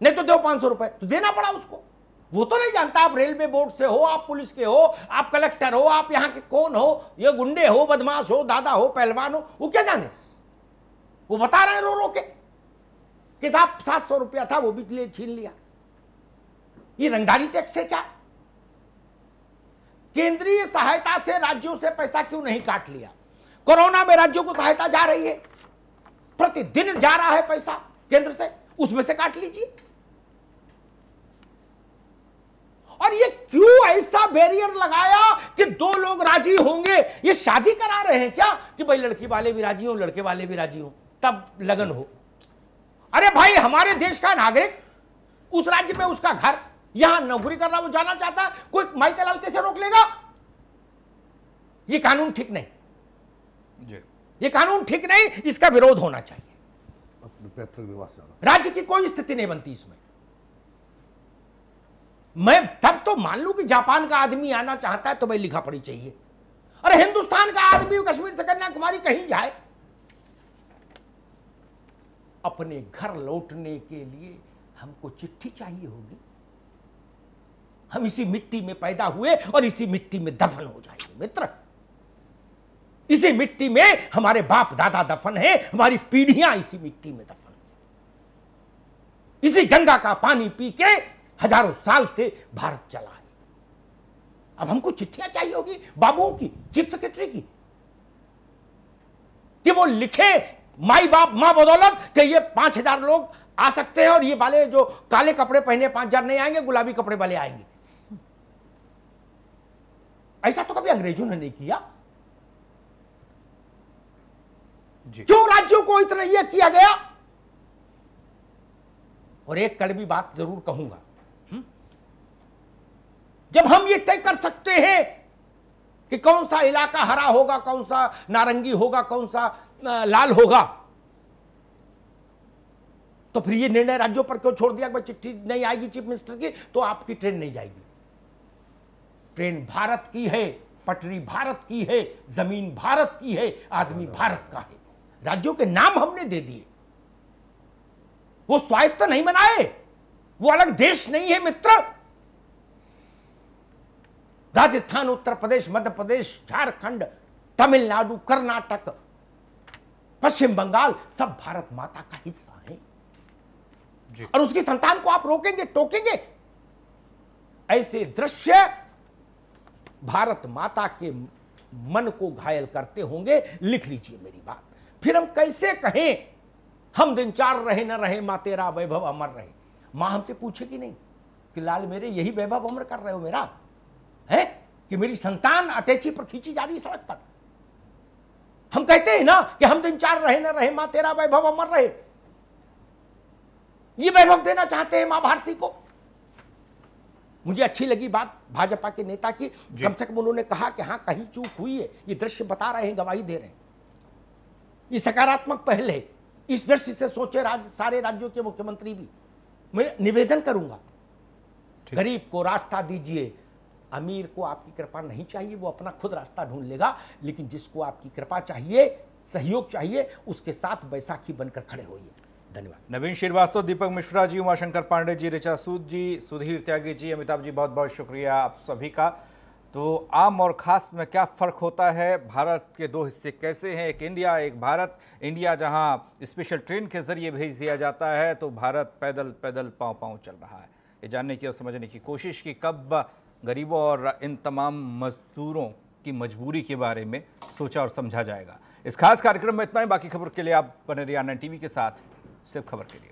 नहीं तो दो 500 रुपए, तो देना पड़ा उसको। वो तो नहीं जानता आप रेलवे बोर्ड से हो, आप पुलिस के हो, आप कलेक्टर हो, आप यहां के कौन हो, ये गुंडे हो, बदमाश हो, दादा हो, पहलवान हो, वो क्या जाने? वो बता रहे हैं रो रो के कि साहब 700 रुपया था वो भी छीन लिया। ये रंगदारी टैक्स है क्या? केंद्रीय सहायता से राज्यों से पैसा क्यों नहीं काट लिया? कोरोना में राज्यों को सहायता जा रही है, प्रतिदिन जा रहा है पैसा केंद्र से, उसमें से काट लीजिए। और ये क्यों ऐसा बैरियर लगाया कि 2 लोग राजी होंगे? ये शादी करा रहे हैं क्या कि भाई लड़की वाले भी राजी हो, लड़के वाले भी राजी हो, तब लगन हो? अरे भाई हमारे देश का नागरिक, उस राज्य में उसका घर, यहां नौकरी कर रहा, वो जाना चाहता है, कोई माई का लाल कैसे रोक लेगा? ये कानून ठीक नहीं जी, ये कानून ठीक नहीं, इसका विरोध होना चाहिए। राज्य की कोई स्थिति नहीं बनती इसमें। मैं तब तो मान लूं कि जापान का आदमी आना चाहता है तो भाई लिखा पड़ी चाहिए। अरे हिंदुस्तान का आदमी कश्मीर से कन्याकुमारी कहीं जाए, अपने घर लौटने के लिए हमको चिट्ठी चाहिए होगी। हम इसी मिट्टी में पैदा हुए और इसी मिट्टी में दफन हो जाएंगे मित्र। इसी मिट्टी में हमारे बाप दादा दफन है, हमारी पीढ़ियां इसी मिट्टी में दफन, इसी गंगा का पानी पी के हजारों साल से भारत चला है। अब हमको चिट्ठियां चाहिए होगी बाबुओं की, चीफ सेक्रेटरी की, कि वो लिखे माई बाप मां बदौलत कि ये 5000 लोग आ सकते हैं और ये वाले जो काले कपड़े पहने 5000 नहीं आएंगे, गुलाबी कपड़े वाले आएंगे। ऐसा तो कभी अंग्रेजों ने नहीं किया। क्यों राज्यों को इतना यह किया गया? और एक कड़वी बात जरूर कहूंगा, जब हम ये तय कर सकते हैं कि कौन सा इलाका हरा होगा, कौन सा नारंगी होगा, कौन सा लाल होगा, तो फिर ये निर्णय राज्यों पर क्यों छोड़ दिया कि चिट्ठी नहीं आएगी चीफ मिनिस्टर की तो आपकी ट्रेन नहीं जाएगी? ट्रेन भारत की है, पटरी भारत की है, जमीन भारत की है, आदमी भारत का है। राज्यों के नाम हमने दे दिए, वो स्वायत्त नहीं बनाए, वो अलग देश नहीं है मित्र। राजस्थान, उत्तर प्रदेश, मध्य प्रदेश, झारखंड, तमिलनाडु, कर्नाटक, पश्चिम बंगाल सब भारत माता का हिस्सा है। और उसकी संतान को आप रोकेंगे, टोकेंगे? ऐसे दृश्य भारत माता के मन को घायल करते होंगे। लिख लीजिए मेरी बात। फिर हम कैसे कहें हम दिन चार रहे न रहे माँ तेरा वैभव अमर रहे? मां हमसे पूछेगी नहीं कि लाल मेरे यही वैभव अमर कर रहे हो मेरा, है कि मेरी संतान अटैची पर खींची जा रही है सड़क पर? हम कहते हैं ना कि हम दिन चार रहे न रहे मां तेरा वैभव अमर रहे। ये वैभव देना चाहते हैं मां भारती को। मुझे अच्छी लगी बात भाजपा के नेता की, कम से कम उन्होंने कहा कि हां कहीं चूक हुई है, ये दृश्य बता रहे हैं, गवाही दे रहे हैं। ये सकारात्मक पहल है। इस दृश्य से सोचे सारे राज्यों के मुख्यमंत्री भी। मैं निवेदन करूंगा, गरीब को रास्ता दीजिए। अमीर को आपकी कृपा नहीं चाहिए, वो अपना खुद रास्ता ढूंढ लेगा, लेकिन जिसको आपकी कृपा चाहिए, सहयोग चाहिए, उसके साथ बैसाखी बनकर खड़े होइए। धन्यवाद। नवीन श्रीवास्तव, दीपक मिश्रा जी, उमाशंकर पांडे जी, ऋचा सूद जी, सुधीर त्यागी जी, अमिताभ जी, बहुत बहुत शुक्रिया आप सभी का। तो आम और खास में क्या फ़र्क होता है? भारत के दो हिस्से कैसे हैं? एक इंडिया, एक भारत। इंडिया जहां स्पेशल ट्रेन के जरिए भेज दिया जाता है, तो भारत पैदल पैदल पाँव पाँव चल रहा है। ये जानने की और समझने की कोशिश की कब गरीबों और इन तमाम मजदूरों की मजबूरी के बारे में सोचा और समझा जाएगा। इस खास कार्यक्रम में इतना ही। बाकी खबर के लिए आप बने रहिए आनंद टीवी के साथ, सिर्फ खबर के लिए।